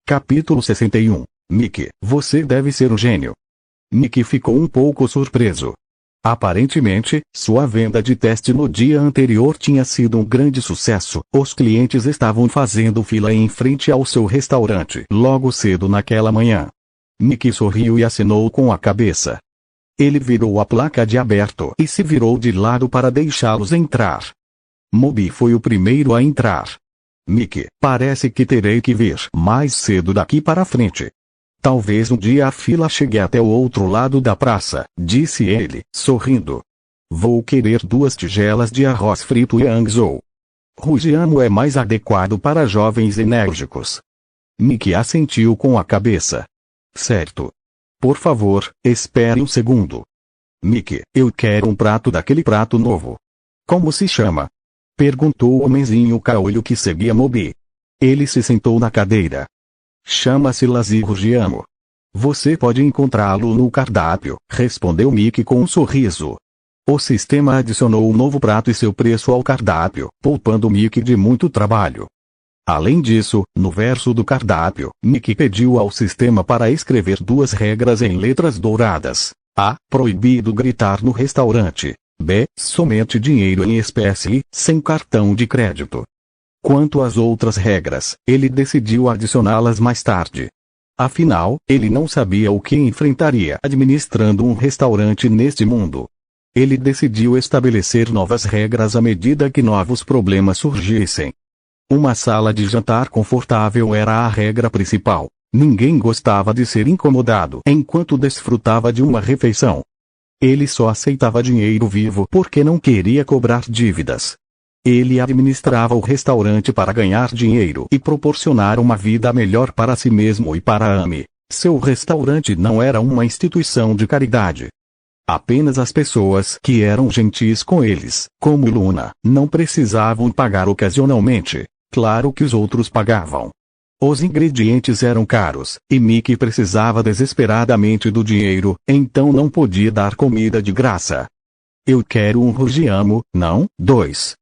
Capítulo 61. Mickey, você deve ser um gênio. Mickey ficou um pouco surpreso. Aparentemente, sua venda de teste no dia anterior tinha sido um grande sucesso. Os clientes estavam fazendo fila em frente ao seu restaurante logo cedo naquela manhã. Mickey sorriu e acenou com a cabeça. Ele virou a placa de aberto e se virou de lado para deixá-los entrar. Moby foi o primeiro a entrar. Mickey, parece que terei que vir mais cedo daqui para frente. Talvez um dia a fila chegue até o outro lado da praça, disse ele, sorrindo. Vou querer 2 tigelas de arroz frito Yangzhou. Rugiano é mais adequado para jovens enérgicos. Mickey assentiu com a cabeça. Certo. Por favor, espere um segundo. Mickey, eu quero um prato daquele prato novo. Como se chama? Perguntou o homenzinho caolho que seguia Moby. Ele se sentou na cadeira. Chama-se Lazy Rugiano. Você pode encontrá-lo no cardápio, respondeu Mickey com um sorriso. O sistema adicionou um novo prato e seu preço ao cardápio, poupando Mickey de muito trabalho. Além disso, no verso do cardápio, Mickey pediu ao sistema para escrever 2 regras em letras douradas. A. Proibido gritar no restaurante. B. Somente dinheiro em espécie, sem cartão de crédito. Quanto às outras regras, ele decidiu adicioná-las mais tarde. Afinal, ele não sabia o que enfrentaria administrando um restaurante neste mundo. Ele decidiu estabelecer novas regras à medida que novos problemas surgissem. Uma sala de jantar confortável era a regra principal. Ninguém gostava de ser incomodado enquanto desfrutava de uma refeição. Ele só aceitava dinheiro vivo porque não queria cobrar dívidas. Ele administrava o restaurante para ganhar dinheiro e proporcionar uma vida melhor para si mesmo e para a Amy. Seu restaurante não era uma instituição de caridade. Apenas as pessoas que eram gentis com eles, como Luna, não precisavam pagar ocasionalmente. Claro que os outros pagavam. Os ingredientes eram caros, e Mickey precisava desesperadamente do dinheiro, então não podia dar comida de graça. Eu quero um Rugiano, não 2.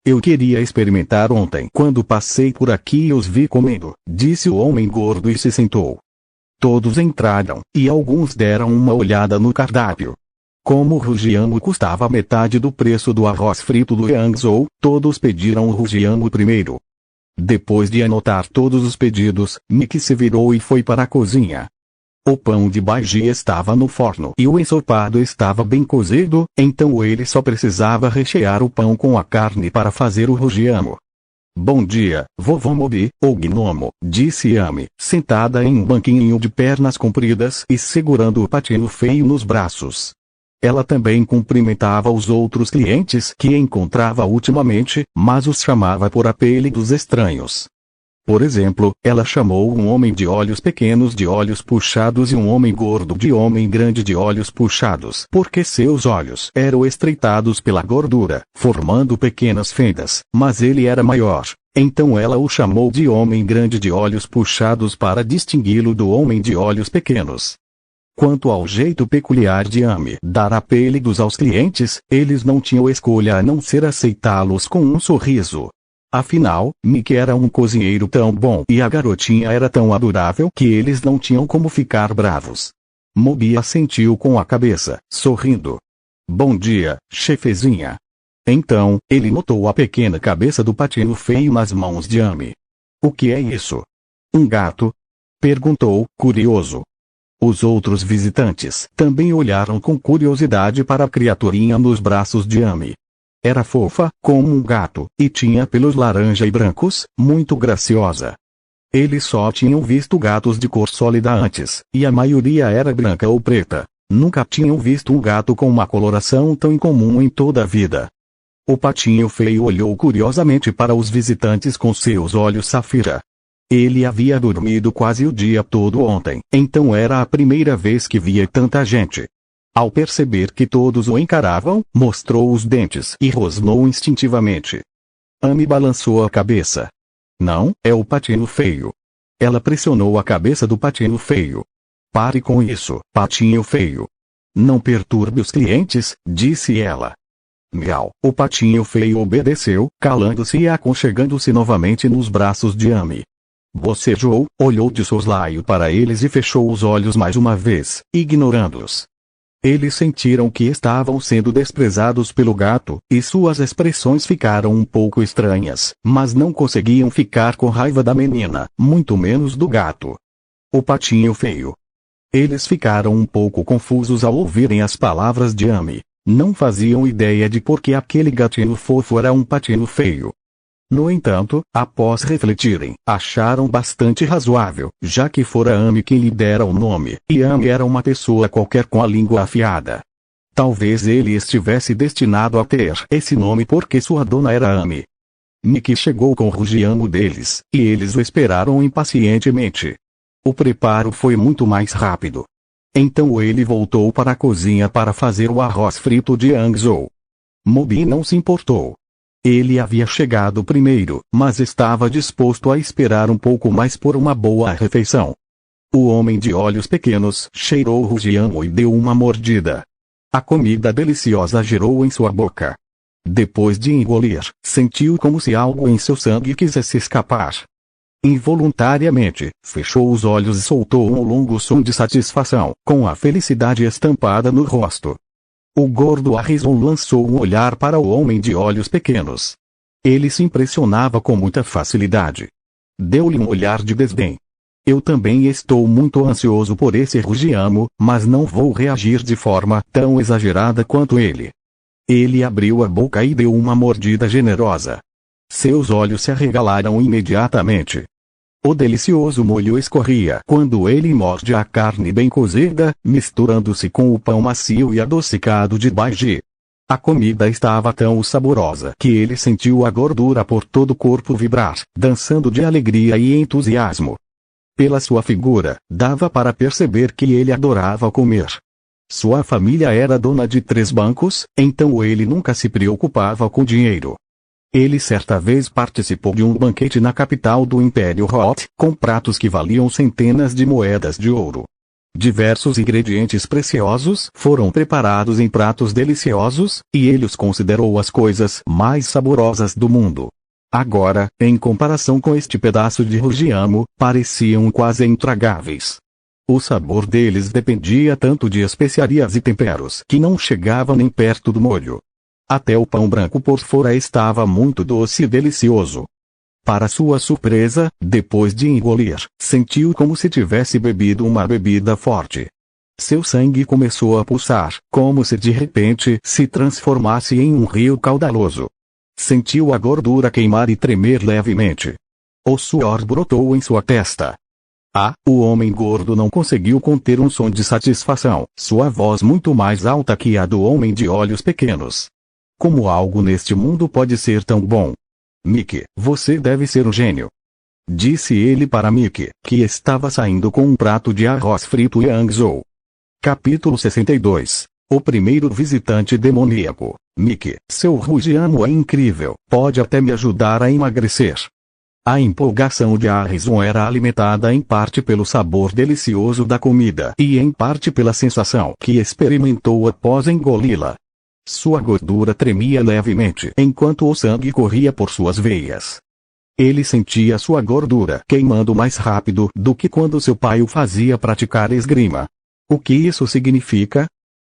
Eu queria experimentar ontem quando passei por aqui e os vi comendo, disse o homem gordo e se sentou. Todos entraram, e alguns deram uma olhada no cardápio. Como o Rugiano custava metade do preço do arroz frito do Yangzhou, todos pediram o Rugiano primeiro. Depois de anotar todos os pedidos, Mickey se virou e foi para a cozinha. O pão de baiji estava no forno e o ensopado estava bem cozido, então ele só precisava rechear o pão com a carne para fazer o Rugiano. Bom dia, vovô Moby, ou gnomo, disse Amy, sentada em um banquinho de pernas compridas e segurando o patinho feio nos braços. Ela também cumprimentava os outros clientes que encontrava ultimamente, mas os chamava por apelidos estranhos. Por exemplo, ela chamou um homem de olhos pequenos de olhos puxados e um homem gordo de homem grande de olhos puxados, porque seus olhos eram estreitados pela gordura, formando pequenas fendas, mas ele era maior. Então ela o chamou de homem grande de olhos puxados para distingui-lo do homem de olhos pequenos. Quanto ao jeito peculiar de Amy dar apelidos aos clientes, eles não tinham escolha a não ser aceitá-los com um sorriso. Afinal, Mickey era um cozinheiro tão bom e a garotinha era tão adorável que eles não tinham como ficar bravos. Moby assentiu com a cabeça, sorrindo. Bom dia, chefezinha. Então, ele notou a pequena cabeça do patinho feio nas mãos de Amy. O que é isso? Um gato? Perguntou, curioso. Os outros visitantes também olharam com curiosidade para a criaturinha nos braços de Amy. Era fofa, como um gato, e tinha pelos laranja e brancos, muito graciosa. Eles só tinham visto gatos de cor sólida antes, e a maioria era branca ou preta. Nunca tinham visto um gato com uma coloração tão incomum em toda a vida. O patinho feio olhou curiosamente para os visitantes com seus olhos safira. Ele havia dormido quase o dia todo ontem, então era a primeira vez que via tanta gente. Ao perceber que todos o encaravam, mostrou os dentes e rosnou instintivamente. Amy balançou a cabeça. Não, é o patinho feio. Ela pressionou a cabeça do patinho feio. Pare com isso, patinho feio. Não perturbe os clientes, disse ela. Miau. O patinho feio obedeceu, calando-se e aconchegando-se novamente nos braços de Amy. Bocejou, olhou de soslaio para eles e fechou os olhos mais uma vez, ignorando-os. Eles sentiram que estavam sendo desprezados pelo gato, e suas expressões ficaram um pouco estranhas, mas não conseguiam ficar com raiva da menina, muito menos do gato. O patinho feio. Eles ficaram um pouco confusos ao ouvirem as palavras de Amy. Não faziam ideia de por que aquele gatinho fofo era um patinho feio. No entanto, após refletirem, acharam bastante razoável, já que fora Amy quem lhe dera o nome, e Amy era uma pessoa qualquer com a língua afiada. Talvez ele estivesse destinado a ter esse nome porque sua dona era Amy. Mickey chegou com o rugiamo deles, e eles o esperaram impacientemente. O preparo foi muito mais rápido. Então ele voltou para a cozinha para fazer o arroz frito de Hangzhou. Moby não se importou. Ele havia chegado primeiro, mas estava disposto a esperar um pouco mais por uma boa refeição. O homem de olhos pequenos cheirou o rugiamo e deu uma mordida. A comida deliciosa girou em sua boca. Depois de engolir, sentiu como se algo em seu sangue quisesse escapar. Involuntariamente, fechou os olhos e soltou um longo som de satisfação, com a felicidade estampada no rosto. O gordo Harrison lançou um olhar para o homem de olhos pequenos. Ele se impressionava com muita facilidade. Deu-lhe um olhar de desdém. Eu também estou muito ansioso por esse rugiamo, mas não vou reagir de forma tão exagerada quanto ele. Ele abriu a boca e deu uma mordida generosa. Seus olhos se arregalaram imediatamente. O delicioso molho escorria quando ele morde a carne bem cozida, misturando-se com o pão macio e adocicado de baijiu. A comida estava tão saborosa que ele sentiu a gordura por todo o corpo vibrar, dançando de alegria e entusiasmo. Pela sua figura, dava para perceber que ele adorava comer. Sua família era dona de 3 bancos, então ele nunca se preocupava com dinheiro. Ele certa vez participou de um banquete na capital do Império Hot, com pratos que valiam centenas de moedas de ouro. Diversos ingredientes preciosos foram preparados em pratos deliciosos, e ele os considerou as coisas mais saborosas do mundo. Agora, em comparação com este pedaço de rugiamo, pareciam quase intragáveis. O sabor deles dependia tanto de especiarias e temperos que não chegava nem perto do molho. Até o pão branco por fora estava muito doce e delicioso. Para sua surpresa, depois de engolir, sentiu como se tivesse bebido uma bebida forte. Seu sangue começou a pulsar, como se de repente se transformasse em um rio caudaloso. Sentiu a gordura queimar e tremer levemente. O suor brotou em sua testa. O homem gordo não conseguiu conter um som de satisfação, sua voz muito mais alta que a do homem de olhos pequenos. Como algo neste mundo pode ser tão bom? Mickey, você deve ser um gênio. Disse ele para Mickey, que estava saindo com um prato de arroz frito e Hangzhou. Capítulo 62. O primeiro visitante demoníaco. Mickey, seu rugiamo é incrível, pode até me ajudar a emagrecer. A empolgação de Harrison era alimentada em parte pelo sabor delicioso da comida e em parte pela sensação que experimentou após engoli-la. Sua gordura tremia levemente enquanto o sangue corria por suas veias. Ele sentia sua gordura queimando mais rápido do que quando seu pai o fazia praticar esgrima. O que isso significa?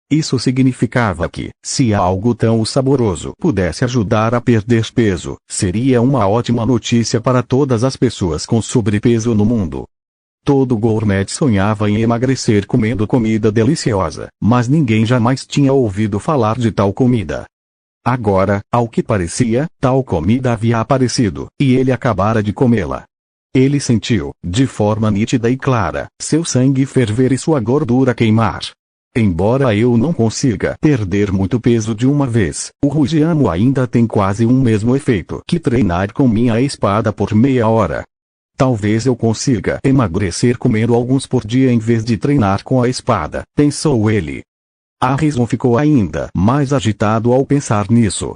Isso significava que, se algo tão saboroso pudesse ajudar a perder peso, seria uma ótima notícia para todas as pessoas com sobrepeso no mundo. Todo gourmet sonhava em emagrecer comendo comida deliciosa, mas ninguém jamais tinha ouvido falar de tal comida. Agora, ao que parecia, tal comida havia aparecido, e ele acabara de comê-la. Ele sentiu, de forma nítida e clara, seu sangue ferver e sua gordura queimar. Embora eu não consiga perder muito peso de uma vez, o rugiamo ainda tem quase um mesmo efeito que treinar com minha espada por meia hora. Talvez eu consiga emagrecer comendo alguns por dia em vez de treinar com a espada, pensou ele. Harrison ficou ainda mais agitado ao pensar nisso.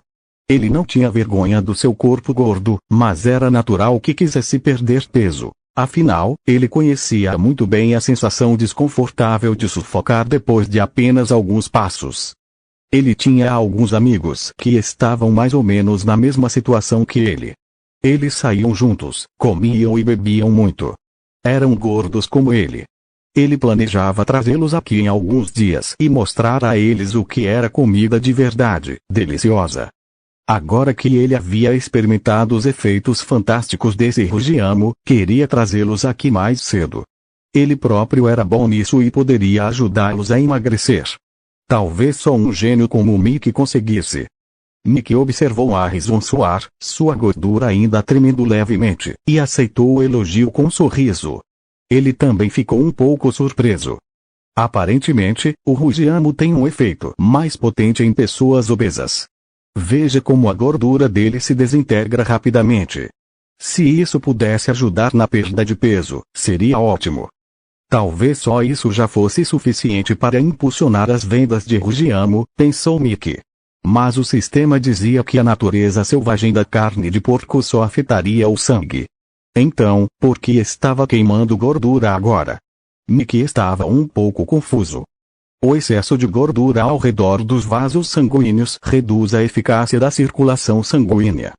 Ele não tinha vergonha do seu corpo gordo, mas era natural que quisesse perder peso. Afinal, ele conhecia muito bem a sensação desconfortável de sufocar depois de apenas alguns passos. Ele tinha alguns amigos que estavam mais ou menos na mesma situação que ele. Eles saíam juntos, comiam e bebiam muito. Eram gordos como ele. Ele planejava trazê-los aqui em alguns dias e mostrar a eles o que era comida de verdade, deliciosa. Agora que ele havia experimentado os efeitos fantásticos desse Rugiamo, queria trazê-los aqui mais cedo. Ele próprio era bom nisso e poderia ajudá-los a emagrecer. Talvez só um gênio como Mickey conseguisse. Mickey observou Harrison suar, sua gordura ainda tremendo levemente, e aceitou o elogio com um sorriso. Ele também ficou um pouco surpreso. Aparentemente, o Rugiamo tem um efeito mais potente em pessoas obesas. Veja como a gordura dele se desintegra rapidamente. Se isso pudesse ajudar na perda de peso, seria ótimo. Talvez só isso já fosse suficiente para impulsionar as vendas de Rugiamo, pensou Mickey. Mas o sistema dizia que a natureza selvagem da carne de porco só afetaria o sangue. Então, por que estava queimando gordura agora? Mickey estava um pouco confuso. O excesso de gordura ao redor dos vasos sanguíneos reduz a eficácia da circulação sanguínea.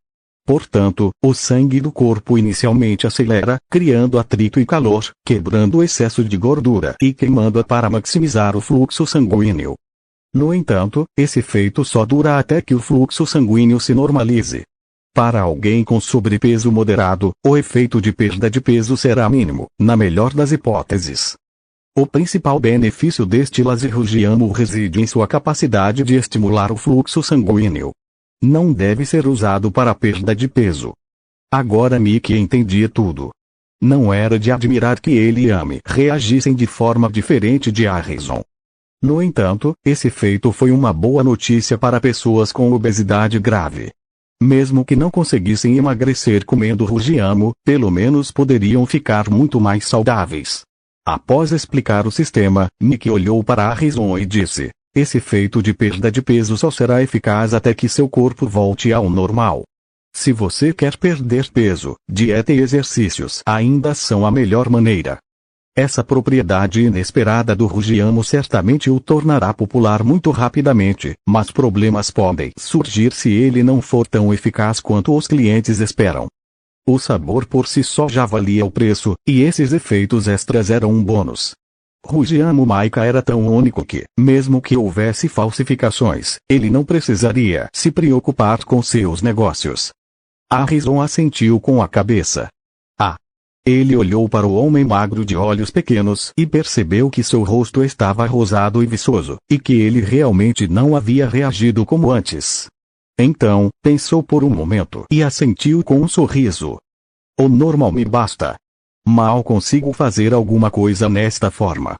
Portanto, o sangue do corpo inicialmente acelera, criando atrito e calor, quebrando o excesso de gordura e queimando-a para maximizar o fluxo sanguíneo. No entanto, esse efeito só dura até que o fluxo sanguíneo se normalize. Para alguém com sobrepeso moderado, o efeito de perda de peso será mínimo, na melhor das hipóteses. O principal benefício deste laser Rugiamo reside em sua capacidade de estimular o fluxo sanguíneo. Não deve ser usado para perda de peso. Agora Mickey entendia tudo. Não era de admirar que ele e Amy reagissem de forma diferente de Harrison. No entanto, esse feito foi uma boa notícia para pessoas com obesidade grave. Mesmo que não conseguissem emagrecer comendo Rugiamo, pelo menos poderiam ficar muito mais saudáveis. Após explicar o sistema, Mickey olhou para Harrison e disse: esse efeito de perda de peso só será eficaz até que seu corpo volte ao normal. Se você quer perder peso, dieta e exercícios ainda são a melhor maneira. Essa propriedade inesperada do Rugiamo certamente o tornará popular muito rapidamente, mas problemas podem surgir se ele não for tão eficaz quanto os clientes esperam. O sabor por si só já valia o preço, e esses efeitos extras eram um bônus. Rugiamo Maika era tão único que, mesmo que houvesse falsificações, ele não precisaria se preocupar com seus negócios. Harrison assentiu com a cabeça. Ele olhou para o homem magro de olhos pequenos e percebeu que seu rosto estava rosado e viçoso, e que ele realmente não havia reagido como antes. Então, pensou por um momento e assentiu com um sorriso. O normal me basta. Mal consigo fazer alguma coisa nesta forma.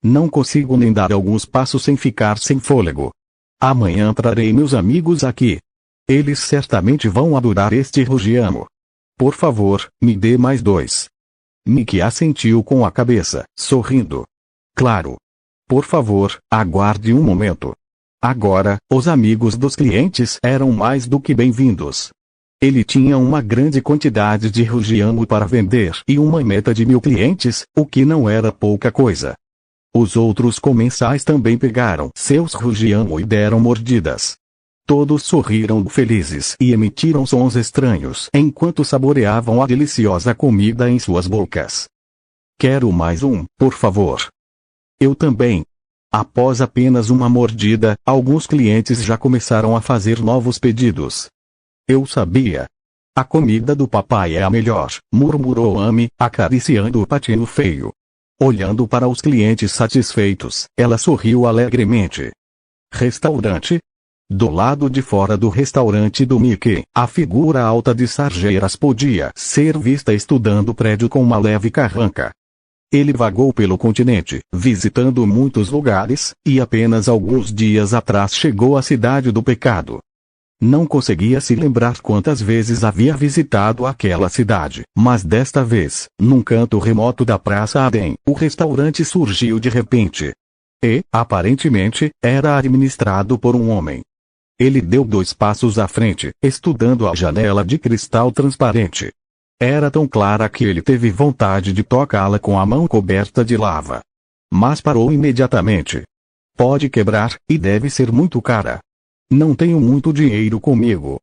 Não consigo nem dar alguns passos sem ficar sem fôlego. Amanhã trarei meus amigos aqui. Eles certamente vão adorar este Rugiamo. Por favor, me dê mais 2. Mickey assentiu com a cabeça, sorrindo. Claro. Por favor, aguarde um momento. Agora, os amigos dos clientes eram mais do que bem-vindos. Ele tinha uma grande quantidade de Rugiamo para vender e uma meta de 1000 clientes, o que não era pouca coisa. Os outros comensais também pegaram seus Rugiamo e deram mordidas. Todos sorriram felizes e emitiram sons estranhos enquanto saboreavam a deliciosa comida em suas bocas. Quero mais um, por favor. Eu também. Após apenas uma mordida, alguns clientes já começaram a fazer novos pedidos. Eu sabia. A comida do papai é a melhor, murmurou Amy, acariciando o patinho feio. Olhando para os clientes satisfeitos, ela sorriu alegremente. Restaurante? Do lado de fora do restaurante do Mickey, a figura alta de Sargeiras podia ser vista estudando o prédio com uma leve carranca. Ele vagou pelo continente, visitando muitos lugares, e apenas alguns dias atrás chegou à Cidade do Pecado. Não conseguia se lembrar quantas vezes havia visitado aquela cidade, mas desta vez, num canto remoto da Praça Aden, o restaurante surgiu de repente. E, aparentemente, era administrado por um homem. Ele deu 2 passos à frente, estudando a janela de cristal transparente. Era tão clara que ele teve vontade de tocá-la com a mão coberta de lava. Mas parou imediatamente. Pode quebrar, e deve ser muito cara. Não tenho muito dinheiro comigo.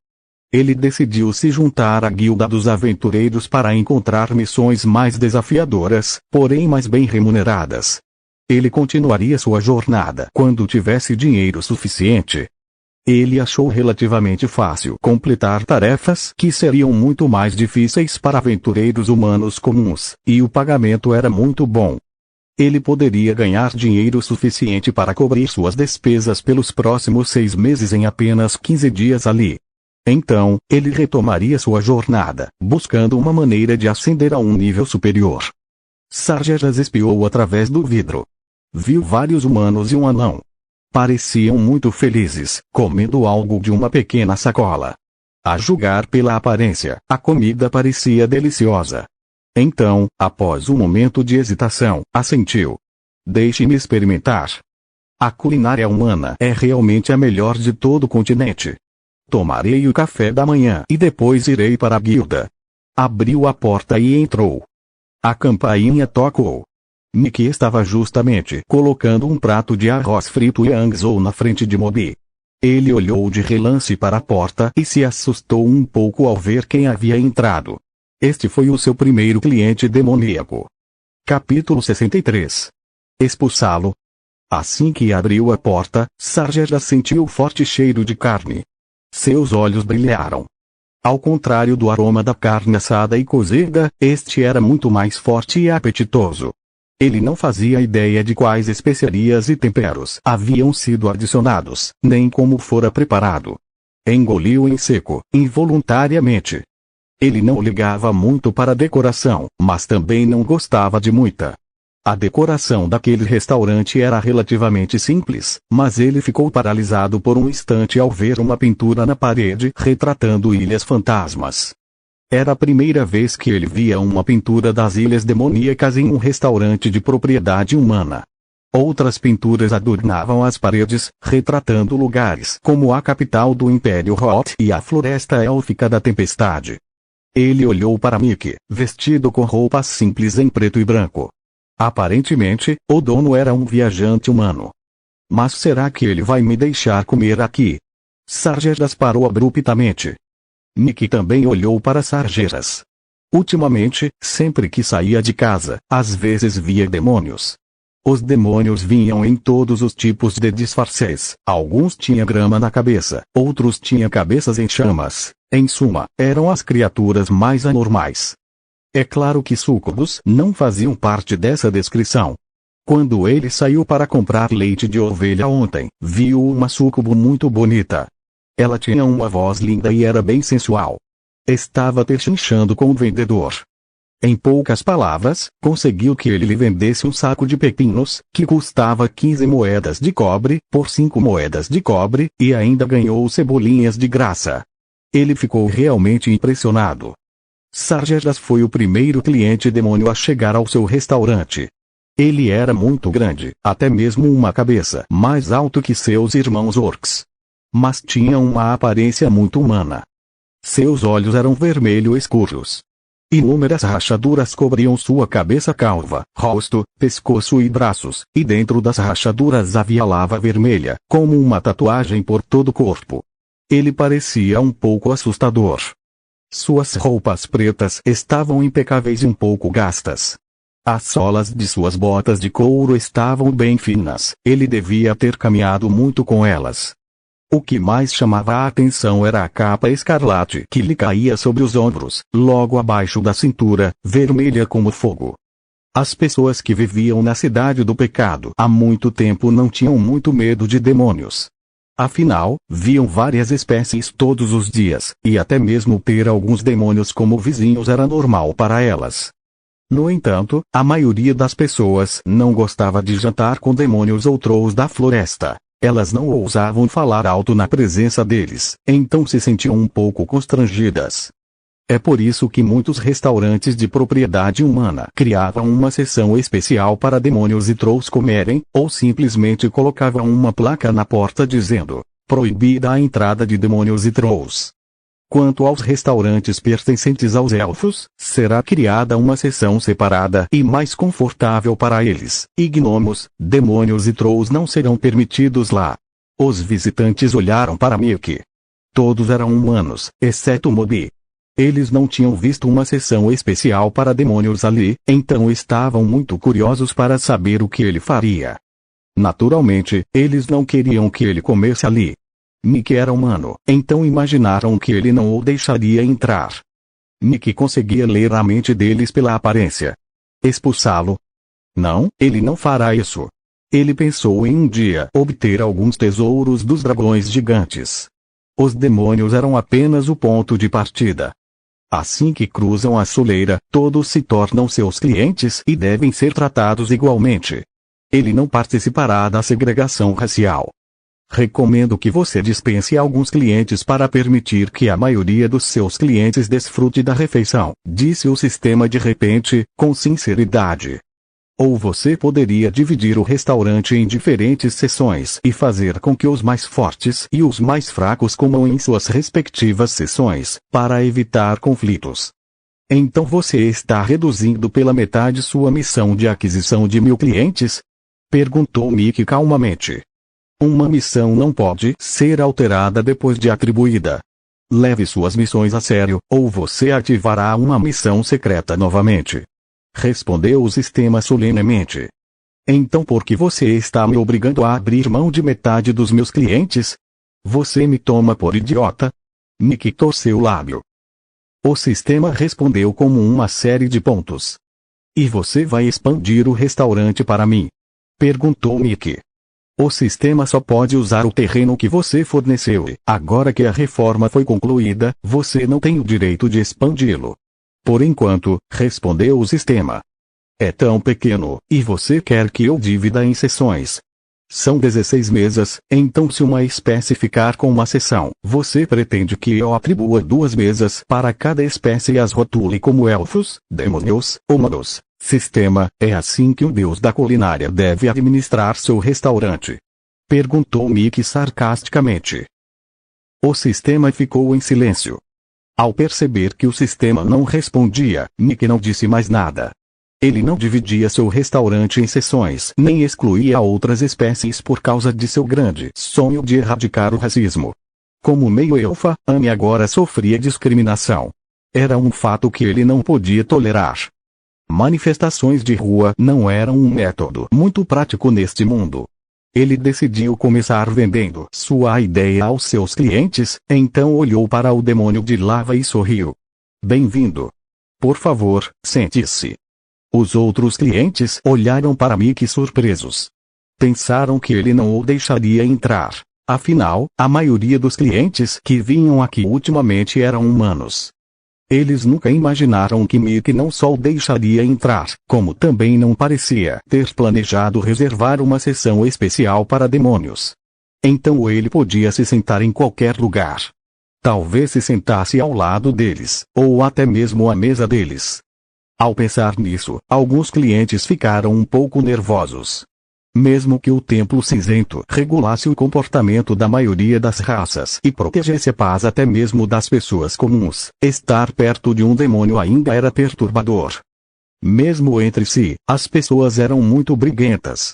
Ele decidiu se juntar à guilda dos aventureiros para encontrar missões mais desafiadoras, porém mais bem remuneradas. Ele continuaria sua jornada quando tivesse dinheiro suficiente. Ele achou relativamente fácil completar tarefas que seriam muito mais difíceis para aventureiros humanos comuns, e o pagamento era muito bom. Ele poderia ganhar dinheiro suficiente para cobrir suas despesas pelos próximos 6 meses em apenas 15 dias ali. Então, ele retomaria sua jornada, buscando uma maneira de ascender a um nível superior. Sargeras espiou através do vidro. Viu vários humanos e um anão. Pareciam muito felizes, comendo algo de uma pequena sacola. A julgar pela aparência, a comida parecia deliciosa. Então, após um momento de hesitação, assentiu. Deixe-me experimentar. A culinária humana é realmente a melhor de todo o continente. Tomarei o café da manhã e depois irei para a guilda. Abriu a porta e entrou. A campainha tocou. Mickey estava justamente colocando um prato de arroz frito e anzou na frente de Moby. Ele olhou de relance para a porta e se assustou um pouco ao ver quem havia entrado. Este foi o seu primeiro cliente demoníaco. Capítulo 63. Expulsá-lo. Assim que abriu a porta, Sargeras sentiu o forte cheiro de carne. Seus olhos brilharam. Ao contrário do aroma da carne assada e cozida, este era muito mais forte e apetitoso. Ele não fazia ideia de quais especiarias e temperos haviam sido adicionados, nem como fora preparado. Engoliu em seco, involuntariamente. Ele não ligava muito para a decoração, mas também não gostava de muita. A decoração daquele restaurante era relativamente simples, mas ele ficou paralisado por um instante ao ver uma pintura na parede retratando ilhas fantasmas. Era a primeira vez que ele via uma pintura das ilhas demoníacas em um restaurante de propriedade humana. Outras pinturas adornavam as paredes, retratando lugares como a capital do Império Hot e a floresta élfica da tempestade. Ele olhou para Mickey, vestido com roupas simples em preto e branco. Aparentemente, o dono era um viajante humano. Mas será que ele vai me deixar comer aqui? Sargeras parou abruptamente. Mickey também olhou para Sargeras. Ultimamente, sempre que saía de casa, às vezes via demônios. Os demônios vinham em todos os tipos de disfarces. Alguns tinham grama na cabeça, outros tinham cabeças em chamas. Em suma, eram as criaturas mais anormais. É claro que súcubos não faziam parte dessa descrição. Quando ele saiu para comprar leite de ovelha ontem, viu uma súcubo muito bonita. Ela tinha uma voz linda e era bem sensual. Estava pechinchando com o vendedor. Em poucas palavras, conseguiu que ele lhe vendesse um saco de pepinos, que custava 15 moedas de cobre, por 5 moedas de cobre, e ainda ganhou cebolinhas de graça. Ele ficou realmente impressionado. Sargeras foi o primeiro cliente demônio a chegar ao seu restaurante. Ele era muito grande, até mesmo uma cabeça mais alto que seus irmãos orcs. Mas tinha uma aparência muito humana. Seus olhos eram vermelho escuros. Inúmeras rachaduras cobriam sua cabeça calva, rosto, pescoço e braços, e dentro das rachaduras havia lava vermelha, como uma tatuagem por todo o corpo. Ele parecia um pouco assustador. Suas roupas pretas estavam impecáveis e um pouco gastas. As solas de suas botas de couro estavam bem finas, ele devia ter caminhado muito com elas. O que mais chamava a atenção era a capa escarlate que lhe caía sobre os ombros, logo abaixo da cintura, vermelha como fogo. As pessoas que viviam na cidade do pecado há muito tempo não tinham muito medo de demônios. Afinal, viam várias espécies todos os dias, e até mesmo ter alguns demônios como vizinhos era normal para elas. No entanto, a maioria das pessoas não gostava de jantar com demônios ou trolls da floresta. Elas não ousavam falar alto na presença deles, então se sentiam um pouco constrangidas. É por isso que muitos restaurantes de propriedade humana criavam uma seção especial para demônios e trolls comerem, ou simplesmente colocavam uma placa na porta dizendo, proibida a entrada de demônios e trolls. Quanto aos restaurantes pertencentes aos elfos, será criada uma seção separada e mais confortável para eles, e gnomos, demônios e trolls não serão permitidos lá. Os visitantes olharam para Mickey. Todos eram humanos, exceto Moby. Eles não tinham visto uma sessão especial para demônios ali, então estavam muito curiosos para saber o que ele faria. Naturalmente, eles não queriam que ele comesse ali. Mickey era humano, então imaginaram que ele não o deixaria entrar. Mickey conseguia ler a mente deles pela aparência. Expulsá-lo? Não, ele não fará isso. Ele pensou em um dia obter alguns tesouros dos dragões gigantes. Os demônios eram apenas o ponto de partida. Assim que cruzam a soleira, todos se tornam seus clientes e devem ser tratados igualmente. Ele não participará da segregação racial. Recomendo que você dispense alguns clientes para permitir que a maioria dos seus clientes desfrute da refeição, disse o sistema de repente, com sinceridade. Ou você poderia dividir o restaurante em diferentes seções e fazer com que os mais fortes e os mais fracos comam em suas respectivas seções, para evitar conflitos. Então você está reduzindo pela metade sua missão de aquisição de 1000 clientes? Perguntou Mickey calmamente. Uma missão não pode ser alterada depois de atribuída. Leve suas missões a sério, ou você ativará uma missão secreta novamente. Respondeu o sistema solenemente. Então por que você está me obrigando a abrir mão de metade dos meus clientes? Você me toma por idiota? Mickey torceu o lábio. O sistema respondeu como uma série de pontos. E você vai expandir o restaurante para mim? Perguntou Mickey. O sistema só pode usar o terreno que você forneceu e, agora que a reforma foi concluída, você não tem o direito de expandi-lo. Por enquanto, respondeu o sistema. É tão pequeno, e você quer que eu divida em seções. São 16 mesas, então se uma espécie ficar com uma seção, você pretende que eu atribua 2 mesas para cada espécie e as rotule como elfos, demônios, humanos. Sistema, é assim que um deus da culinária deve administrar seu restaurante? Perguntou Mickey sarcasticamente. O sistema ficou em silêncio. Ao perceber que o sistema não respondia, Mickey não disse mais nada. Ele não dividia seu restaurante em seções, nem excluía outras espécies por causa de seu grande sonho de erradicar o racismo. Como meio-elfa, Amy agora sofria discriminação. Era um fato que ele não podia tolerar. Manifestações de rua não eram um método muito prático neste mundo. Ele decidiu começar vendendo sua ideia aos seus clientes, então olhou para o demônio de lava e sorriu. Bem-vindo. Por favor, sente-se. Os outros clientes olharam para Mickey surpresos. Pensaram que ele não o deixaria entrar. Afinal, a maioria dos clientes que vinham aqui ultimamente eram humanos. Eles nunca imaginaram que Mickey não só o deixaria entrar, como também não parecia ter planejado reservar uma seção especial para demônios. Então ele podia se sentar em qualquer lugar. Talvez se sentasse ao lado deles, ou até mesmo à mesa deles. Ao pensar nisso, alguns clientes ficaram um pouco nervosos. Mesmo que o Templo Cinzento regulasse o comportamento da maioria das raças e protegesse a paz até mesmo das pessoas comuns, estar perto de um demônio ainda era perturbador. Mesmo entre si, as pessoas eram muito briguentas.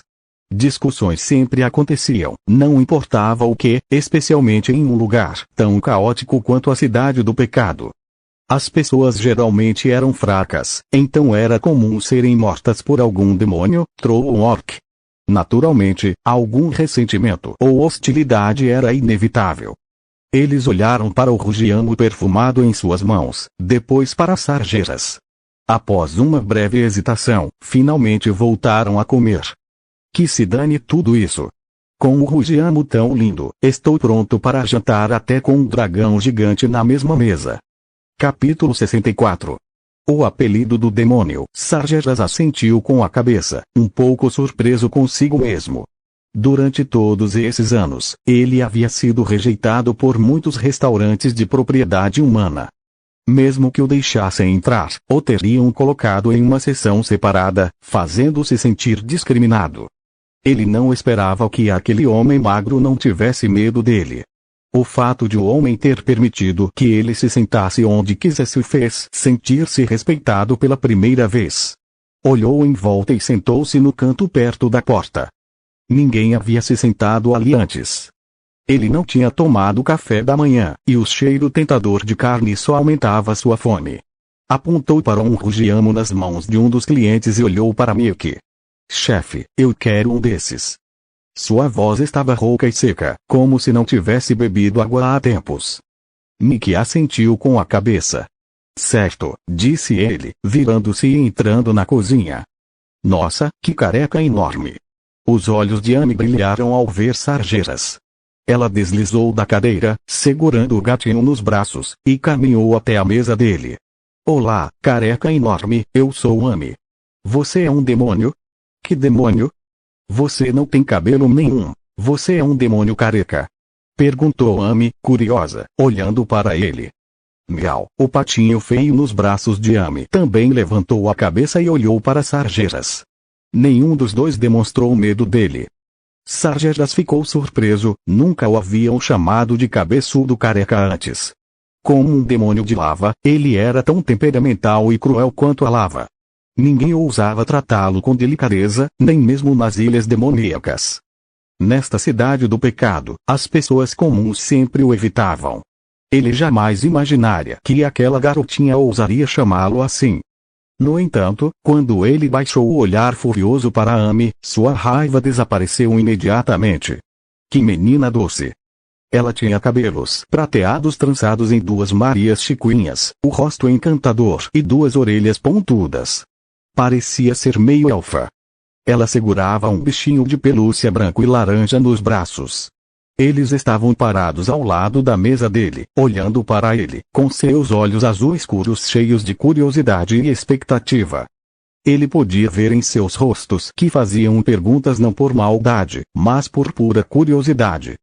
Discussões sempre aconteciam, não importava o que, especialmente em um lugar tão caótico quanto a Cidade do Pecado. As pessoas geralmente eram fracas, então era comum serem mortas por algum demônio, troll ou orc. Naturalmente, algum ressentimento ou hostilidade era inevitável. Eles olharam para o rugiamo perfumado em suas mãos, depois para as sarjeiras. Após uma breve hesitação, finalmente voltaram a comer. Que se dane tudo isso. Com o rugiamo tão lindo, estou pronto para jantar até com um dragão gigante na mesma mesa. Capítulo 64. O apelido do demônio. Sargeras assentiu com a cabeça, um pouco surpreso consigo mesmo. Durante todos esses anos, ele havia sido rejeitado por muitos restaurantes de propriedade humana. Mesmo que o deixassem entrar, o teriam colocado em uma seção separada, fazendo-se sentir discriminado. Ele não esperava que aquele homem magro não tivesse medo dele. O fato de o homem ter permitido que ele se sentasse onde quisesse o fez sentir-se respeitado pela primeira vez. Olhou em volta e sentou-se no canto perto da porta. Ninguém havia se sentado ali antes. Ele não tinha tomado café da manhã, e o cheiro tentador de carne só aumentava sua fome. Apontou para um rugiamo nas mãos de um dos clientes e olhou para Mickey. Chefe, eu quero um desses. Sua voz estava rouca e seca, como se não tivesse bebido água há tempos. Mickey assentiu com a cabeça. Certo, disse ele, virando-se e entrando na cozinha. Nossa, que careca enorme! Os olhos de Amy brilharam ao ver Sargeras. Ela deslizou da cadeira, segurando o gatinho nos braços, e caminhou até a mesa dele. Olá, careca enorme, eu sou Amy. Você é um demônio? Que demônio? Você não tem cabelo nenhum. Você é um demônio careca. Perguntou Amy, curiosa, olhando para ele. Miau. O patinho feio nos braços de Amy também levantou a cabeça e olhou para Sargeras. Nenhum dos dois demonstrou medo dele. Sargeras ficou surpreso, nunca o haviam chamado de cabeçudo careca antes. Como um demônio de lava, ele era tão temperamental e cruel quanto a lava. Ninguém ousava tratá-lo com delicadeza, nem mesmo nas ilhas demoníacas. Nesta cidade do pecado, as pessoas comuns sempre o evitavam. Ele jamais imaginaria que aquela garotinha ousaria chamá-lo assim. No entanto, quando ele baixou o olhar furioso para Amy, sua raiva desapareceu imediatamente. Que menina doce! Ela tinha cabelos prateados trançados em duas Marias chiquinhas, o rosto encantador e duas orelhas pontudas. Parecia ser meio elfa. Ela segurava um bichinho de pelúcia branco e laranja nos braços. Eles estavam parados ao lado da mesa dele, olhando para ele, com seus olhos azul escuros cheios de curiosidade e expectativa. Ele podia ver em seus rostos que faziam perguntas não por maldade, mas por pura curiosidade.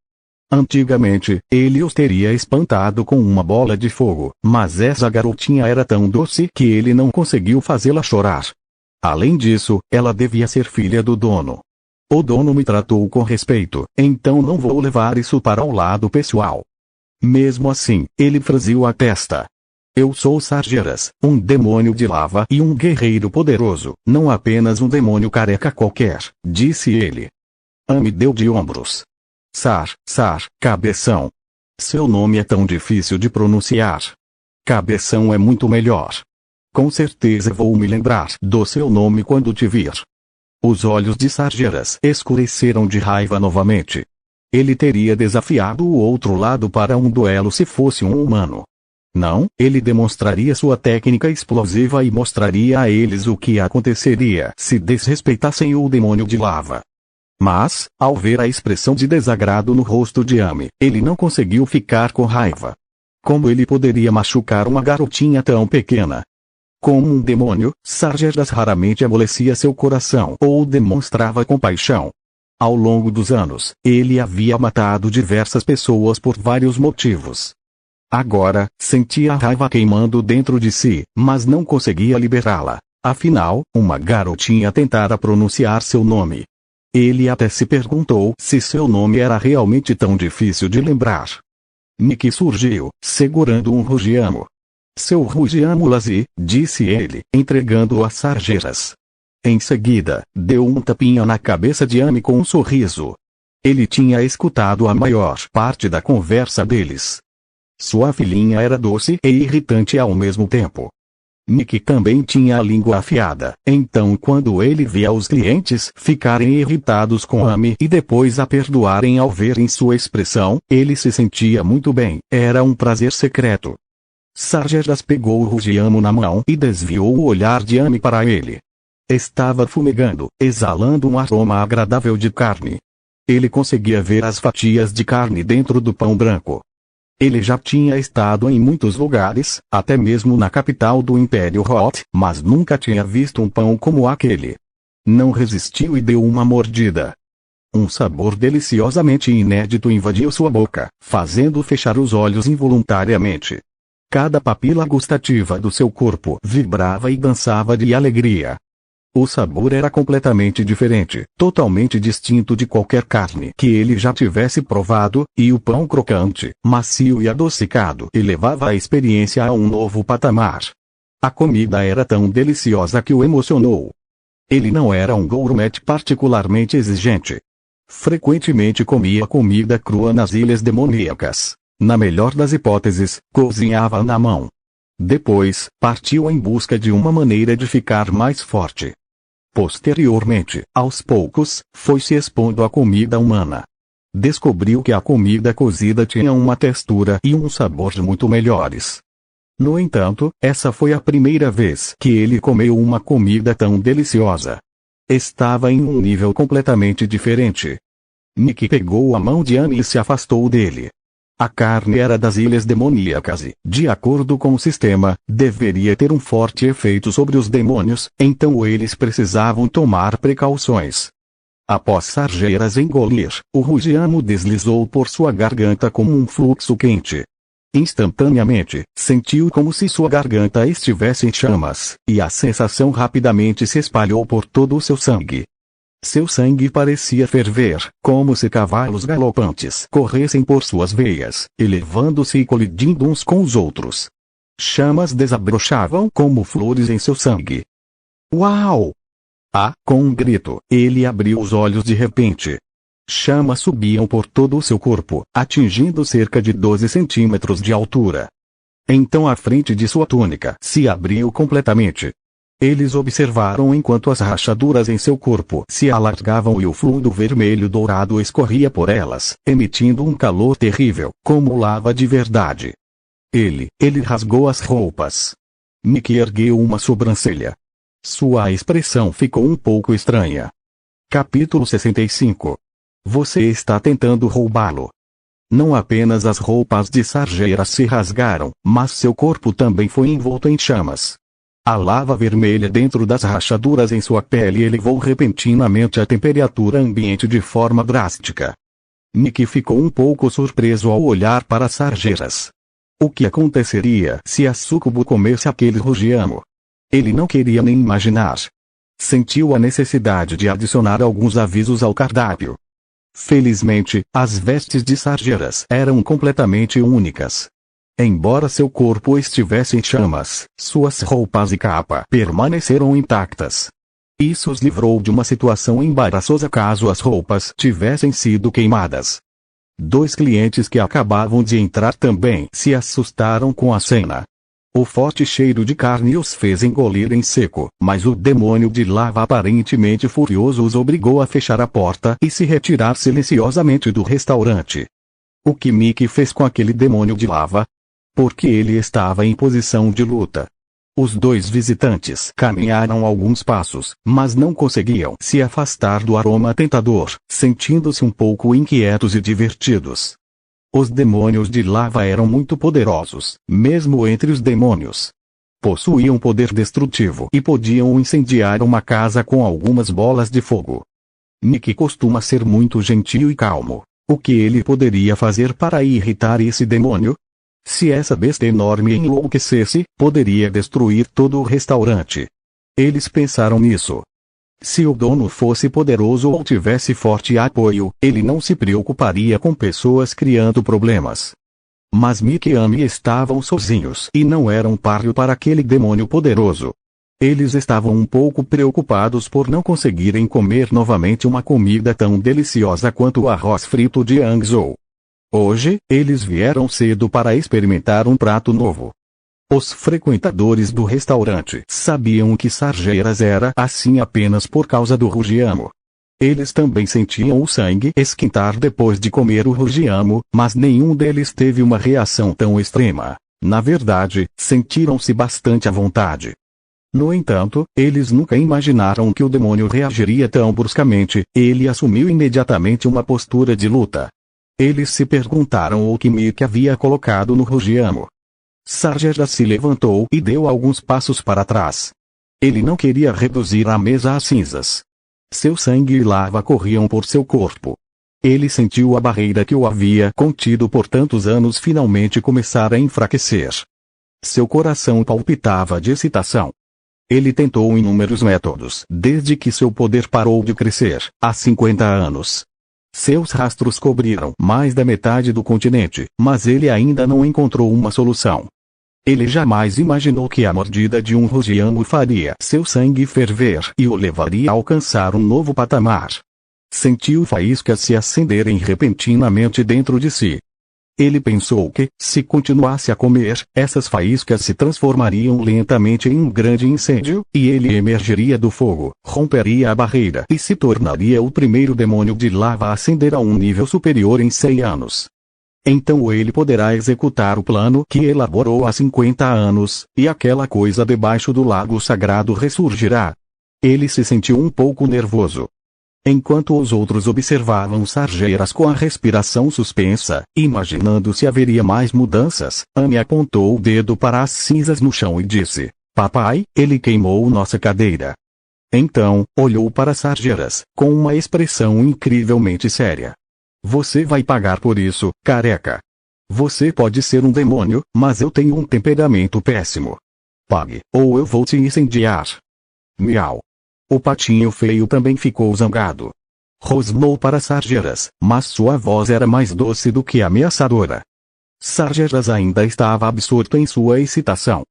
Antigamente, ele os teria espantado com uma bola de fogo, mas essa garotinha era tão doce que ele não conseguiu fazê-la chorar. Além disso, ela devia ser filha do dono. O dono me tratou com respeito, então não vou levar isso para o lado pessoal. Mesmo assim, ele franziu a testa. Eu sou Sargeras, um demônio de lava e um guerreiro poderoso, não apenas um demônio careca qualquer, disse ele. Amy deu de ombros. Cabeção. Seu nome é tão difícil de pronunciar. Cabeção é muito melhor. Com certeza vou me lembrar do seu nome quando te vir. Os olhos de Sargeras escureceram de raiva novamente. Ele teria desafiado o outro lado para um duelo se fosse um humano. Não, ele demonstraria sua técnica explosiva e mostraria a eles o que aconteceria se desrespeitassem o demônio de lava. Mas, ao ver a expressão de desagrado no rosto de Amy, ele não conseguiu ficar com raiva. Como ele poderia machucar uma garotinha tão pequena? Como um demônio, Sargeras raramente amolecia seu coração ou demonstrava compaixão. Ao longo dos anos, ele havia matado diversas pessoas por vários motivos. Agora, sentia a raiva queimando dentro de si, mas não conseguia liberá-la. Afinal, uma garotinha tentara pronunciar seu nome. Ele até se perguntou se seu nome era realmente tão difícil de lembrar. Mickey surgiu, segurando um rugiamo. Seu rugiamo Lazi, disse ele, entregando-o a Sargeras. Em seguida, deu um tapinha na cabeça de Amy com um sorriso. Ele tinha escutado a maior parte da conversa deles. Sua filhinha era doce e irritante ao mesmo tempo. Mickey também tinha a língua afiada, então quando ele via os clientes ficarem irritados com Amy e depois a perdoarem ao verem sua expressão, ele se sentia muito bem, era um prazer secreto. Sargeras pegou o rugiamo na mão e desviou o olhar de Amy para ele. Estava fumegando, exalando um aroma agradável de carne. Ele conseguia ver as fatias de carne dentro do pão branco. Ele já tinha estado em muitos lugares, até mesmo na capital do Império Hot, mas nunca tinha visto um pão como aquele. Não resistiu e deu uma mordida. Um sabor deliciosamente inédito invadiu sua boca, fazendo fechar os olhos involuntariamente. Cada papila gustativa do seu corpo vibrava e dançava de alegria. O sabor era completamente diferente, totalmente distinto de qualquer carne que ele já tivesse provado, e o pão crocante, macio e adocicado elevava a experiência a um novo patamar. A comida era tão deliciosa que o emocionou. Ele não era um gourmet particularmente exigente. Frequentemente comia comida crua nas ilhas demoníacas. Na melhor das hipóteses, cozinhava na mão. Depois, partiu em busca de uma maneira de ficar mais forte. Posteriormente, aos poucos, foi se expondo à comida humana. Descobriu que a comida cozida tinha uma textura e um sabor muito melhores. No entanto, essa foi a primeira vez que ele comeu uma comida tão deliciosa. Estava em um nível completamente diferente. Mickey pegou a mão de Annie e se afastou dele. A carne era das ilhas demoníacas e, de acordo com o sistema, deveria ter um forte efeito sobre os demônios, então eles precisavam tomar precauções. Após Sargeras engolir, o Rugiano deslizou por sua garganta como um fluxo quente. Instantaneamente, sentiu como se sua garganta estivesse em chamas, e a sensação rapidamente se espalhou por todo o seu sangue. Seu sangue parecia ferver, como se cavalos galopantes corressem por suas veias, elevando-se e colidindo uns com os outros. Chamas desabrochavam como flores em seu sangue. Uau! Com um grito, ele abriu os olhos de repente. Chamas subiam por todo o seu corpo, atingindo cerca de 12 centímetros de altura. Então a frente de sua túnica se abriu completamente. Eles observaram enquanto as rachaduras em seu corpo se alargavam e o fluido vermelho dourado escorria por elas, emitindo um calor terrível, como lava de verdade. Ele rasgou as roupas. Mickey ergueu uma sobrancelha. Sua expressão ficou um pouco estranha. Capítulo 65. Você está tentando roubá-lo. Não apenas as roupas de Sargeras se rasgaram, mas seu corpo também foi envolto em chamas. A lava vermelha dentro das rachaduras em sua pele elevou repentinamente a temperatura ambiente de forma drástica. Mickey ficou um pouco surpreso ao olhar para Sargeras. O que aconteceria se a súcubo comesse aquele Rugiano? Ele não queria nem imaginar. Sentiu a necessidade de adicionar alguns avisos ao cardápio. Felizmente, as vestes de Sargeras eram completamente únicas. Embora seu corpo estivesse em chamas, suas roupas e capa permaneceram intactas. Isso os livrou de uma situação embaraçosa caso as roupas tivessem sido queimadas. 2 clientes que acabavam de entrar também se assustaram com a cena. O forte cheiro de carne os fez engolir em seco, mas o demônio de lava aparentemente furioso os obrigou a fechar a porta e se retirar silenciosamente do restaurante. O que Mickey fez com aquele demônio de lava? Porque ele estava em posição de luta. Os 2 visitantes caminharam alguns passos, mas não conseguiam se afastar do aroma tentador, sentindo-se um pouco inquietos e divertidos. Os demônios de lava eram muito poderosos, mesmo entre os demônios. Possuíam poder destrutivo e podiam incendiar uma casa com algumas bolas de fogo. Mickey costuma ser muito gentil e calmo. O que ele poderia fazer para irritar esse demônio? Se essa besta enorme enlouquecesse, poderia destruir todo o restaurante. Eles pensaram nisso. Se o dono fosse poderoso ou tivesse forte apoio, ele não se preocuparia com pessoas criando problemas. Mas Mickey e Amy estavam sozinhos e não eram páreo para aquele demônio poderoso. Eles estavam um pouco preocupados por não conseguirem comer novamente uma comida tão deliciosa quanto o arroz frito de Hangzhou. Hoje, eles vieram cedo para experimentar um prato novo. Os frequentadores do restaurante sabiam que Sargeras era assim apenas por causa do Rugiano. Eles também sentiam o sangue esquentar depois de comer o Rugiano, mas nenhum deles teve uma reação tão extrema. Na verdade, sentiram-se bastante à vontade. No entanto, eles nunca imaginaram que o demônio reagiria tão bruscamente. Ele assumiu imediatamente uma postura de luta. Eles se perguntaram o que Mickey havia colocado no Rugiano. Sargeras se levantou e deu alguns passos para trás. Ele não queria reduzir a mesa a cinzas. Seu sangue e lava corriam por seu corpo. Ele sentiu a barreira que o havia contido por tantos anos finalmente começar a enfraquecer. Seu coração palpitava de excitação. Ele tentou inúmeros métodos desde que seu poder parou de crescer, há 50 anos. Seus rastros cobriram mais da metade do continente, mas ele ainda não encontrou uma solução. Ele jamais imaginou que a mordida de um Rugiano faria seu sangue ferver e o levaria a alcançar um novo patamar. Sentiu faíscas se acenderem repentinamente dentro de si. Ele pensou que, se continuasse a comer, essas faíscas se transformariam lentamente em um grande incêndio, e ele emergiria do fogo, romperia a barreira e se tornaria o primeiro demônio de lava a ascender a um nível superior em 100 anos. Então ele poderá executar o plano que elaborou há 50 anos, e aquela coisa debaixo do lago sagrado ressurgirá. Ele se sentiu um pouco nervoso. Enquanto os outros observavam Sargeras com a respiração suspensa, imaginando se haveria mais mudanças, Amy apontou o dedo para as cinzas no chão e disse: "Papai, ele queimou nossa cadeira." Então, olhou para Sargeras, com uma expressão incrivelmente séria. "Você vai pagar por isso, careca. Você pode ser um demônio, mas eu tenho um temperamento péssimo. Pague, ou eu vou te incendiar." Miau. O patinho feio também ficou zangado. Rosnou para Sargeras, mas sua voz era mais doce do que ameaçadora. Sargeras ainda estava absorto em sua excitação.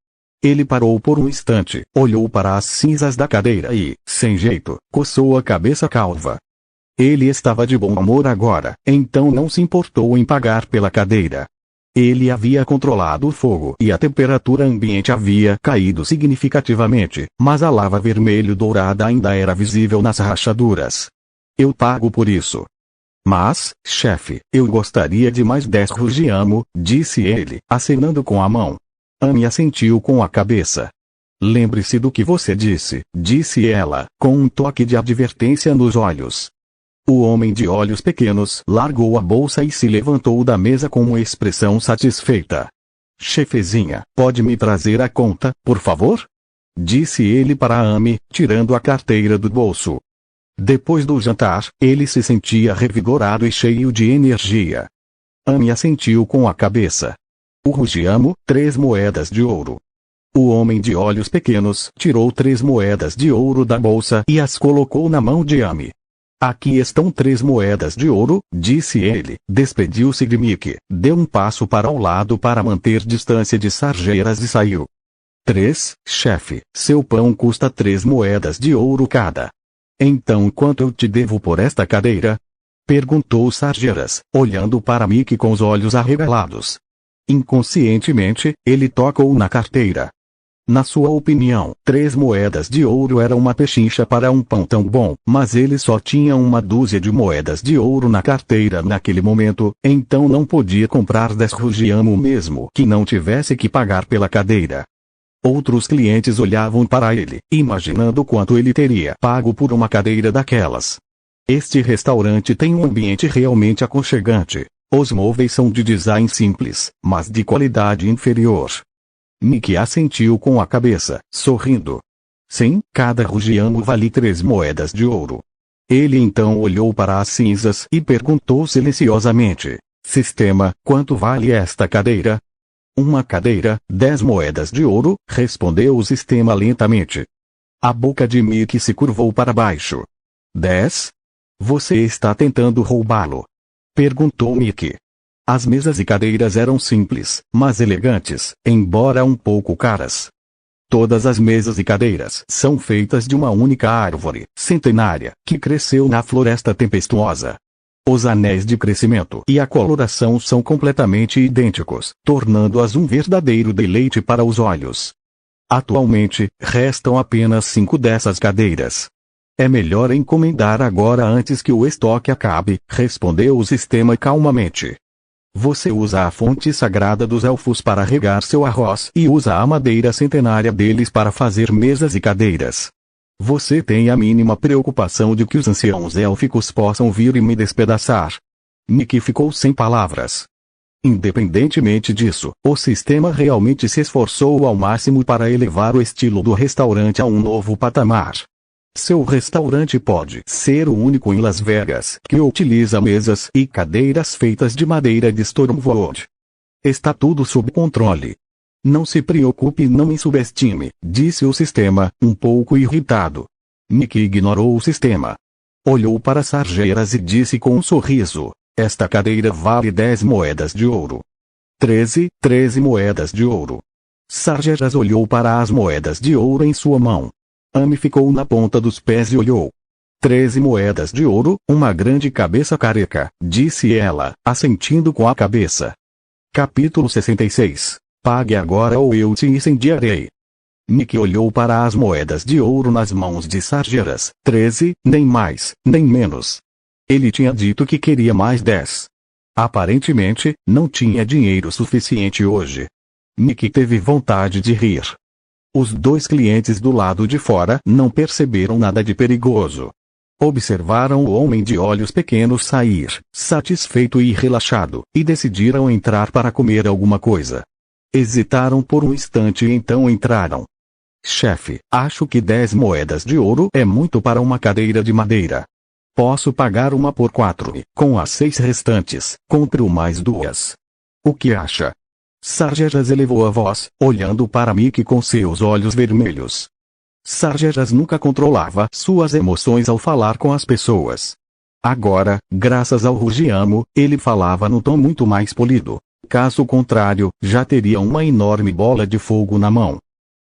Ele parou por um instante, olhou para as cinzas da cadeira e, sem jeito, coçou a cabeça calva. Ele estava de bom humor agora, então não se importou em pagar pela cadeira. Ele havia controlado o fogo e a temperatura ambiente havia caído significativamente, mas a lava vermelho-dourada ainda era visível nas rachaduras. "Eu pago por isso." "Mas, chefe, eu gostaria de mais 10 rugiamo", disse ele, acenando com a mão. Amy assentiu com a cabeça. "Lembre-se do que você disse ela, com um toque de advertência nos olhos. O homem de olhos pequenos largou a bolsa e se levantou da mesa com uma expressão satisfeita. "Chefezinha, pode me trazer a conta, por favor?" disse ele para Amy, tirando a carteira do bolso. Depois do jantar, ele se sentia revigorado e cheio de energia. Amy assentiu com a cabeça. "O rugiamo, 3 moedas de ouro." O homem de olhos pequenos tirou 3 moedas de ouro da bolsa e as colocou na mão de Amy. "Aqui estão 3 moedas de ouro", disse ele, despediu-se de Mickey, deu um passo para o lado para manter distância de Sargeras e saiu. "3, chefe, seu pão custa 3 moedas de ouro cada." "Então quanto eu te devo por esta cadeira?" perguntou Sargeras, olhando para Mickey com os olhos arregalados. Inconscientemente, ele tocou na carteira. Na sua opinião, 3 moedas de ouro era uma pechincha para um pão tão bom, mas ele só tinha uma dúzia de moedas de ouro na carteira naquele momento, então não podia comprar 10 rugiamo mesmo que não tivesse que pagar pela cadeira. Outros clientes olhavam para ele, imaginando quanto ele teria pago por uma cadeira daquelas. Este restaurante tem um ambiente realmente aconchegante. Os móveis são de design simples, mas de qualidade inferior. Mickey assentiu com a cabeça, sorrindo. "Sim, cada rugiamo vale 3 moedas de ouro." Ele então olhou para as cinzas e perguntou silenciosamente: "Sistema, quanto vale esta cadeira?" "Uma cadeira, 10 moedas de ouro", respondeu o sistema lentamente. A boca de Mickey se curvou para baixo. "10? Você está tentando roubá-lo?" perguntou Mickey. As mesas e cadeiras eram simples, mas elegantes, embora um pouco caras. Todas as mesas e cadeiras são feitas de uma única árvore, centenária, que cresceu na floresta tempestuosa. Os anéis de crescimento e a coloração são completamente idênticos, tornando-as um verdadeiro deleite para os olhos. Atualmente, restam apenas 5 dessas cadeiras. "É melhor encomendar agora antes que o estoque acabe", respondeu o sistema calmamente. "Você usa a fonte sagrada dos elfos para regar seu arroz e usa a madeira centenária deles para fazer mesas e cadeiras. Você tem a mínima preocupação de que os anciãos élficos possam vir e me despedaçar." Mickey ficou sem palavras. Independentemente disso, o sistema realmente se esforçou ao máximo para elevar o estilo do restaurante a um novo patamar. Seu restaurante pode ser o único em Las Vegas que utiliza mesas e cadeiras feitas de madeira de Stormwood. "Está tudo sob controle. Não se preocupe e não me subestime", disse o sistema, um pouco irritado. Mickey ignorou o sistema. Olhou para Sargeras e disse com um sorriso: "Esta cadeira vale 10 moedas de ouro." 13 moedas de ouro. Sargeras olhou para as moedas de ouro em sua mão. Amy ficou na ponta dos pés e olhou. 13 moedas de ouro, uma grande cabeça careca, disse ela, assentindo com a cabeça. Capítulo 66. Pague agora ou eu te incendiarei. Mickey olhou para as moedas de ouro nas mãos de Sargeras. 13, nem mais, nem menos. Ele tinha dito que queria mais 10. Aparentemente, não tinha dinheiro suficiente hoje. Mickey teve vontade de rir. Os dois clientes do lado de fora não perceberam nada de perigoso. Observaram o homem de olhos pequenos sair, satisfeito e relaxado, e decidiram entrar para comer alguma coisa. Hesitaram por um instante e então entraram. Chefe, acho que 10 moedas de ouro é muito para uma cadeira de madeira. Posso pagar uma por 4 e, com as 6 restantes, compro mais 2. O que acha? Sargeras elevou a voz, olhando para Mickey com seus olhos vermelhos. Sargeras nunca controlava suas emoções ao falar com as pessoas. Agora, graças ao Rugiamo, ele falava num tom muito mais polido. Caso contrário, já teria uma enorme bola de fogo na mão.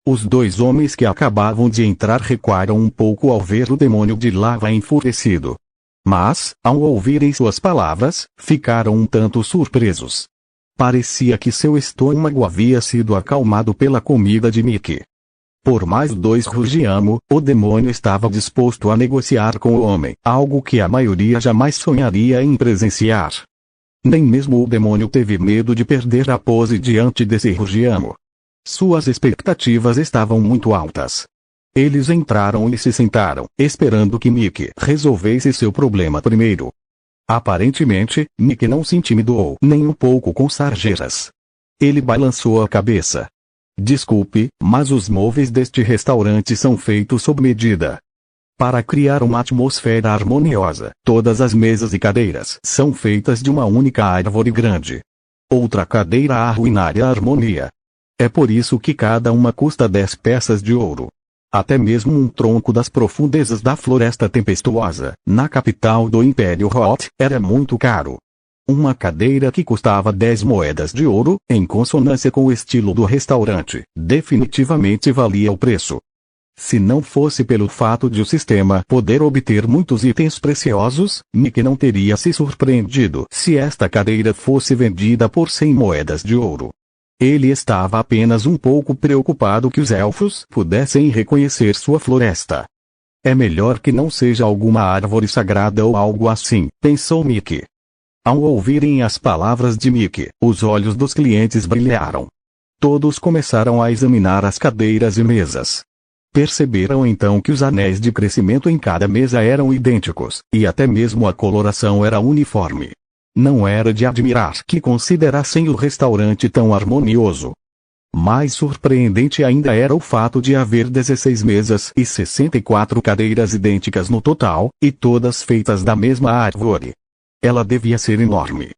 Os dois homens que acabavam de entrar recuaram um pouco ao ver o demônio de lava enfurecido. Mas, ao ouvirem suas palavras, ficaram um tanto surpresos. Parecia que seu estômago havia sido acalmado pela comida de Mickey. Por mais 2 Rugiamo, o demônio estava disposto a negociar com o homem, algo que a maioria jamais sonharia em presenciar. Nem mesmo o demônio teve medo de perder a pose diante desse Rugiamo. Suas expectativas estavam muito altas. Eles entraram e se sentaram, esperando que Mickey resolvesse seu problema primeiro. Aparentemente, Mickey não se intimidou nem um pouco com Sargeras. Ele balançou a cabeça. Desculpe, mas os móveis deste restaurante são feitos sob medida. Para criar uma atmosfera harmoniosa, todas as mesas e cadeiras são feitas de uma única árvore grande. Outra cadeira arruinaria a harmonia. É por isso que cada uma custa 10 peças de ouro. Até mesmo um tronco das profundezas da floresta tempestuosa, na capital do Império Hot, era muito caro. Uma cadeira que custava 10 moedas de ouro, em consonância com o estilo do restaurante, definitivamente valia o preço. Se não fosse pelo fato de o sistema poder obter muitos itens preciosos, Mickey não teria se surpreendido se esta cadeira fosse vendida por 100 moedas de ouro. Ele estava apenas um pouco preocupado que os elfos pudessem reconhecer sua floresta. É melhor que não seja alguma árvore sagrada ou algo assim, pensou Mickey. Ao ouvirem as palavras de Mickey, os olhos dos clientes brilharam. Todos começaram a examinar as cadeiras e mesas. Perceberam então que os anéis de crescimento em cada mesa eram idênticos, e até mesmo a coloração era uniforme. Não era de admirar que considerassem o restaurante tão harmonioso. Mais surpreendente ainda era o fato de haver 16 mesas e 64 cadeiras idênticas no total, e todas feitas da mesma árvore. Ela devia ser enorme.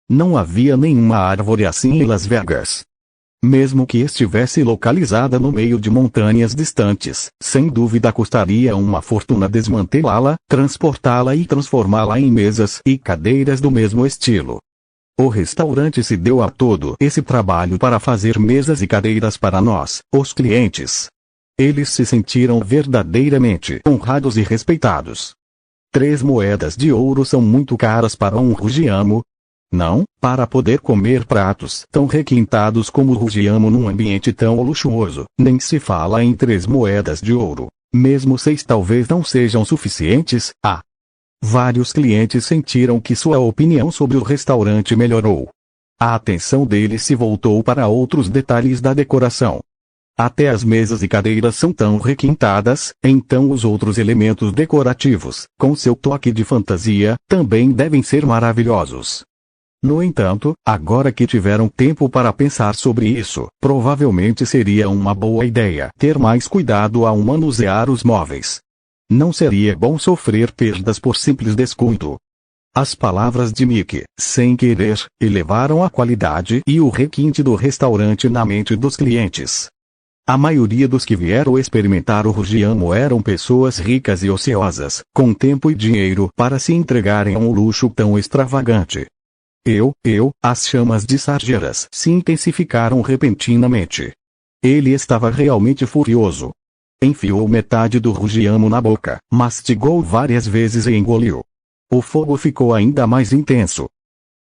Não havia nenhuma árvore assim em Las Vegas. Mesmo que estivesse localizada no meio de montanhas distantes, sem dúvida custaria uma fortuna desmantelá-la, transportá-la e transformá-la em mesas e cadeiras do mesmo estilo. O restaurante se deu a todo esse trabalho para fazer mesas e cadeiras para nós, os clientes. Eles se sentiram verdadeiramente honrados e respeitados. 3 moedas de ouro são muito caras para um Rugiamo. Não, para poder comer pratos tão requintados como o Rugiamo num ambiente tão luxuoso, nem se fala em 3 moedas de ouro. Mesmo 6 talvez não sejam suficientes. Vários clientes sentiram que sua opinião sobre o restaurante melhorou. A atenção deles se voltou para outros detalhes da decoração. Até as mesas e cadeiras são tão requintadas, então os outros elementos decorativos, com seu toque de fantasia, também devem ser maravilhosos. No entanto, agora que tiveram tempo para pensar sobre isso, provavelmente seria uma boa ideia ter mais cuidado ao manusear os móveis. Não seria bom sofrer perdas por simples descuido. As palavras de Mickey, sem querer, elevaram a qualidade e o requinte do restaurante na mente dos clientes. A maioria dos que vieram experimentar o Rugiamo eram pessoas ricas e ociosas, com tempo e dinheiro para se entregarem a um luxo tão extravagante. As chamas de Sargeras se intensificaram repentinamente. Ele estava realmente furioso. Enfiou metade do Rugiamo na boca, mastigou várias vezes e engoliu. O fogo ficou ainda mais intenso.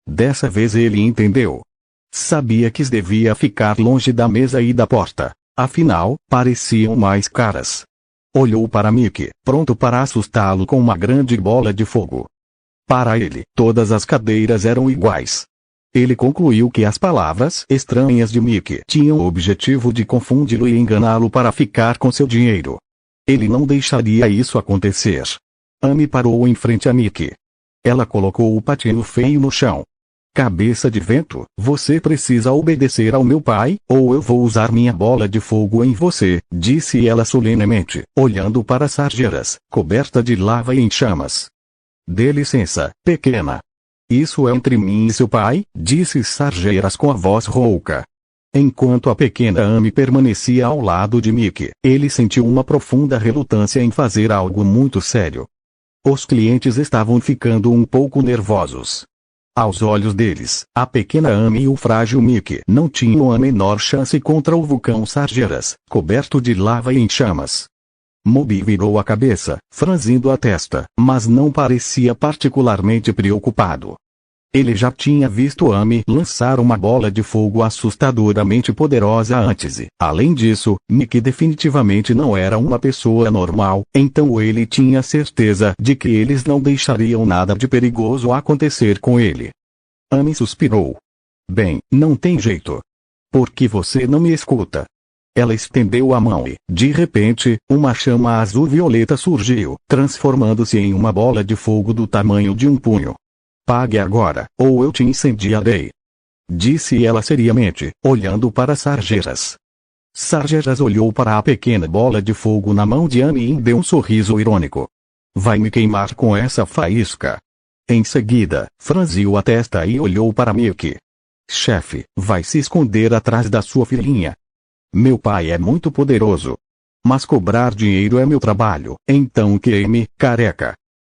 Dessa vez ele entendeu. Sabia que devia ficar longe da mesa e da porta, afinal, pareciam mais caras. Olhou para Mickey, pronto para assustá-lo com uma grande bola de fogo. Para ele, todas as cadeiras eram iguais. Ele concluiu que as palavras estranhas de Mickey tinham o objetivo de confundi-lo e enganá-lo para ficar com seu dinheiro. Ele não deixaria isso acontecer. Amy parou em frente a Mickey. Ela colocou o patinho feio no chão. Cabeça de vento, você precisa obedecer ao meu pai, ou eu vou usar minha bola de fogo em você, disse ela solenemente, olhando para Sargeras, coberta de lava e em chamas. Dê licença, pequena. Isso é entre mim e seu pai, disse Sargeras com a voz rouca. Enquanto a pequena Amy permanecia ao lado de Mickey, ele sentiu uma profunda relutância em fazer algo muito sério. Os clientes estavam ficando um pouco nervosos. Aos olhos deles, a pequena Amy e o frágil Mickey não tinham a menor chance contra o vulcão Sargeras, coberto de lava e em chamas. Moby virou a cabeça, franzindo a testa, mas não parecia particularmente preocupado. Ele já tinha visto Amy lançar uma bola de fogo assustadoramente poderosa antes e, além disso, Mickey definitivamente não era uma pessoa normal, então ele tinha certeza de que eles não deixariam nada de perigoso acontecer com ele. Amy suspirou. Bem, não tem jeito. Por que você não me escuta? Ela estendeu a mão e, de repente, uma chama azul-violeta surgiu, transformando-se em uma bola de fogo do tamanho de um punho. Pague agora, ou eu te incendiarei. Disse ela seriamente, olhando para Sargeras. Sargeras olhou para a pequena bola de fogo na mão de Amy e deu um sorriso irônico. Vai me queimar com essa faísca. Em seguida, franziu a testa e olhou para Mickey. Chefe, vai se esconder atrás da sua filhinha. Meu pai é muito poderoso. Mas cobrar dinheiro é meu trabalho, então queime, careca.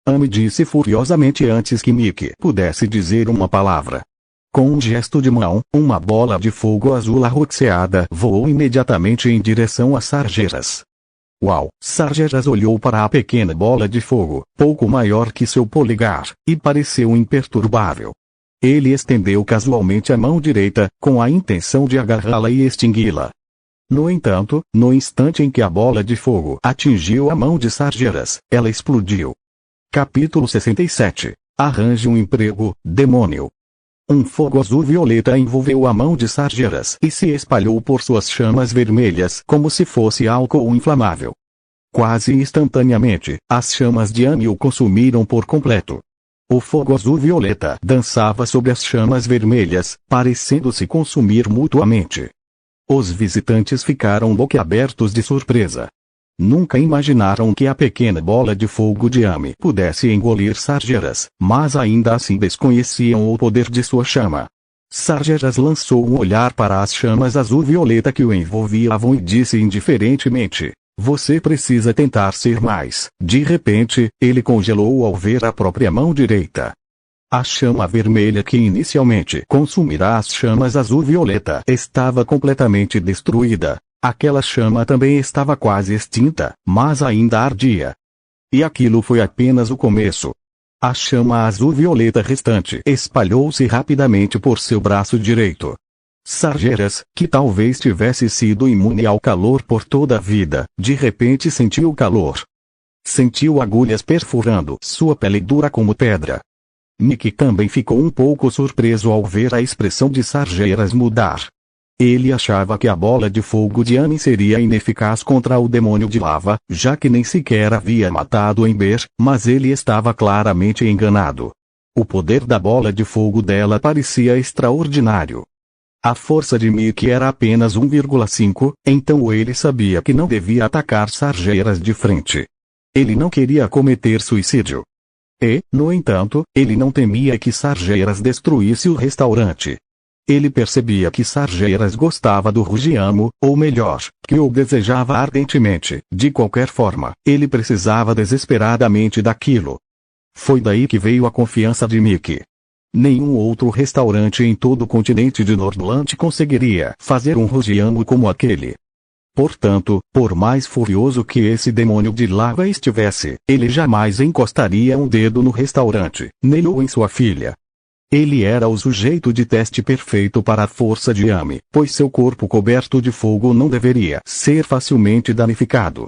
Amy disse furiosamente antes que Mickey pudesse dizer uma palavra. Com um gesto de mão, uma bola de fogo azul arroxeada voou imediatamente em direção a Sargeras. Uau! Sargeras olhou para a pequena bola de fogo, pouco maior que seu polegar, e pareceu imperturbável. Ele estendeu casualmente a mão direita, com a intenção de agarrá-la e extingui-la. No entanto, no instante em que a bola de fogo atingiu a mão de Sargeras, ela explodiu. Capítulo 67. Arranje um emprego, demônio. Um fogo azul-violeta envolveu a mão de Sargeras e se espalhou por suas chamas vermelhas como se fosse álcool inflamável. Quase instantaneamente, as chamas de Amy o consumiram por completo. O fogo azul-violeta dançava sob as chamas vermelhas, parecendo se consumir mutuamente. Os visitantes ficaram boquiabertos de surpresa. Nunca imaginaram que a pequena bola de fogo de Amy pudesse engolir Sargeras, mas ainda assim desconheciam o poder de sua chama. Sargeras lançou um olhar para as chamas azul-violeta que o envolviam e disse indiferentemente, você precisa tentar ser mais. De repente, ele congelou ao ver a própria mão direita. A chama vermelha que inicialmente consumirá as chamas azul-violeta estava completamente destruída. Aquela chama também estava quase extinta, mas ainda ardia. E aquilo foi apenas o começo. A chama azul-violeta restante espalhou-se rapidamente por seu braço direito. Sargeras, que talvez tivesse sido imune ao calor por toda a vida, de repente sentiu o calor. Sentiu agulhas perfurando sua pele dura como pedra. Mickey também ficou um pouco surpreso ao ver a expressão de Sargeras mudar. Ele achava que a bola de fogo de Amy seria ineficaz contra o demônio de lava, já que nem sequer havia matado Ember, mas ele estava claramente enganado. O poder da bola de fogo dela parecia extraordinário. A força de Mickey era apenas 1,5, então ele sabia que não devia atacar Sargeras de frente. Ele não queria cometer suicídio. E, no entanto, ele não temia que Sargeras destruísse o restaurante. Ele percebia que Sargeras gostava do Rugiamo, ou melhor, que o desejava ardentemente. De qualquer forma, ele precisava desesperadamente daquilo. Foi daí que veio a confiança de Mickey. Nenhum outro restaurante em todo o continente de Nordland conseguiria fazer um Rugiamo como aquele. Portanto, por mais furioso que esse demônio de lava estivesse, ele jamais encostaria um dedo no restaurante, nele ou em sua filha. Ele era o sujeito de teste perfeito para a força de Ame, pois seu corpo coberto de fogo não deveria ser facilmente danificado.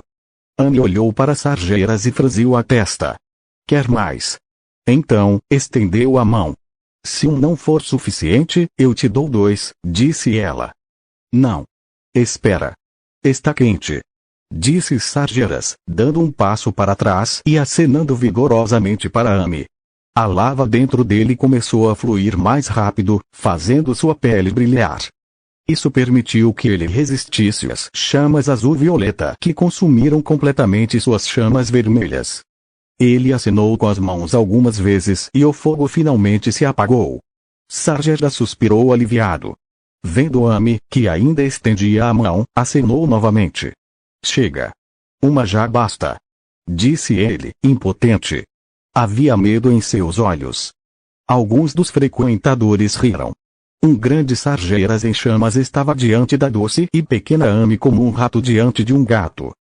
Ame olhou para Sargeras e franziu a testa. Quer mais? Então, estendeu a mão. Se um não for suficiente, eu te dou 2, disse ela. Não. Espera. Está quente. Disse Sargeras, dando um passo para trás e acenando vigorosamente para Ame. A lava dentro dele começou a fluir mais rápido, fazendo sua pele brilhar. Isso permitiu que ele resistisse às chamas azul-violeta que consumiram completamente suas chamas vermelhas. Ele acenou com as mãos algumas vezes e o fogo finalmente se apagou. Sargeras suspirou aliviado. Vendo Ame, que ainda estendia a mão, acenou novamente. Chega. Uma já basta. Disse ele, impotente. Havia medo em seus olhos. Alguns dos frequentadores riram. Um grande Sargeras em chamas estava diante da doce e pequena Ame como um rato diante de um gato.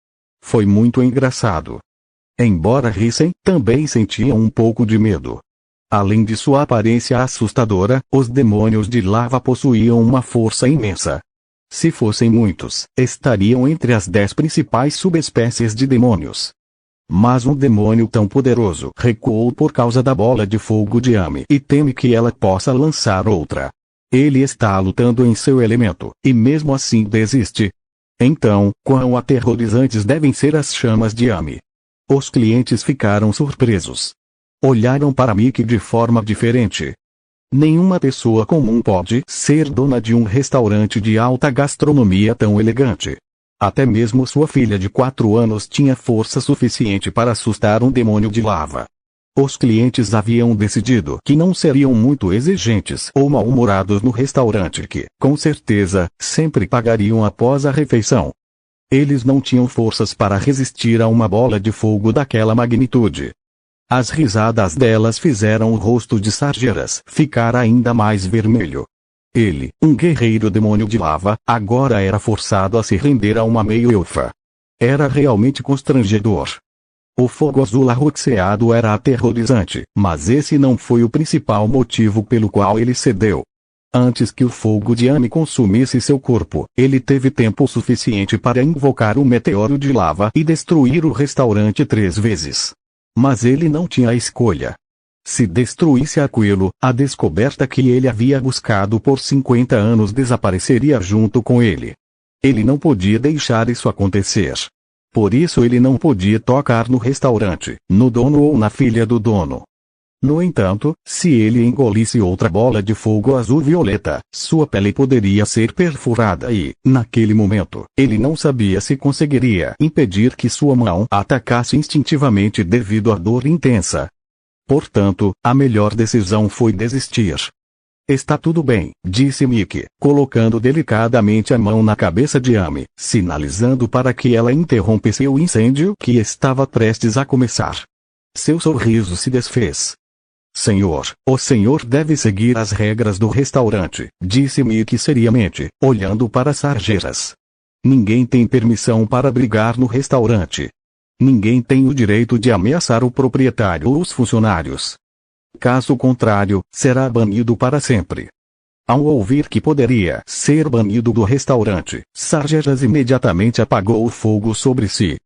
Foi muito engraçado. Embora rissem, também sentiam um pouco de medo. Além de sua aparência assustadora, os demônios de lava possuíam uma força imensa. Se fossem muitos, estariam entre as 10 principais subespécies de demônios. Mas um demônio tão poderoso recuou por causa da bola de fogo de Ame e teme que ela possa lançar outra. Ele está lutando em seu elemento, e mesmo assim desiste. Então, quão aterrorizantes devem ser as chamas de Ame? Os clientes ficaram surpresos. Olharam para Mickey de forma diferente. Nenhuma pessoa comum pode ser dona de um restaurante de alta gastronomia tão elegante. Até mesmo sua filha de 4 anos tinha força suficiente para assustar um demônio de lava. Os clientes haviam decidido que não seriam muito exigentes ou mal-humorados no restaurante que, com certeza, sempre pagariam após a refeição. Eles não tinham forças para resistir a uma bola de fogo daquela magnitude. As risadas delas fizeram o rosto de Sargeras ficar ainda mais vermelho. Ele, um guerreiro demônio de lava, agora era forçado a se render a uma meio-elfa. Era realmente constrangedor. O fogo azul arroxeado era aterrorizante, mas esse não foi o principal motivo pelo qual ele cedeu. Antes que o fogo de Ame consumisse seu corpo, ele teve tempo suficiente para invocar o meteoro de lava e destruir o restaurante 3 vezes. Mas ele não tinha escolha. Se destruísse aquilo, a descoberta que ele havia buscado por 50 anos desapareceria junto com ele. Ele não podia deixar isso acontecer. Por isso ele não podia tocar no restaurante, no dono ou na filha do dono. No entanto, se ele engolisse outra bola de fogo azul-violeta, sua pele poderia ser perfurada e, naquele momento, ele não sabia se conseguiria impedir que sua mão atacasse instintivamente devido à dor intensa. Portanto, a melhor decisão foi desistir. Está tudo bem, disse Mickey, colocando delicadamente a mão na cabeça de Ame, sinalizando para que ela interrompesse o incêndio que estava prestes a começar. Seu sorriso se desfez. Senhor, o senhor deve seguir as regras do restaurante, disse Mickey seriamente, olhando para Sargeras. Ninguém tem permissão para brigar no restaurante. Ninguém tem o direito de ameaçar o proprietário ou os funcionários. Caso contrário, será banido para sempre. Ao ouvir que poderia ser banido do restaurante, Sargeras imediatamente apagou o fogo sobre si.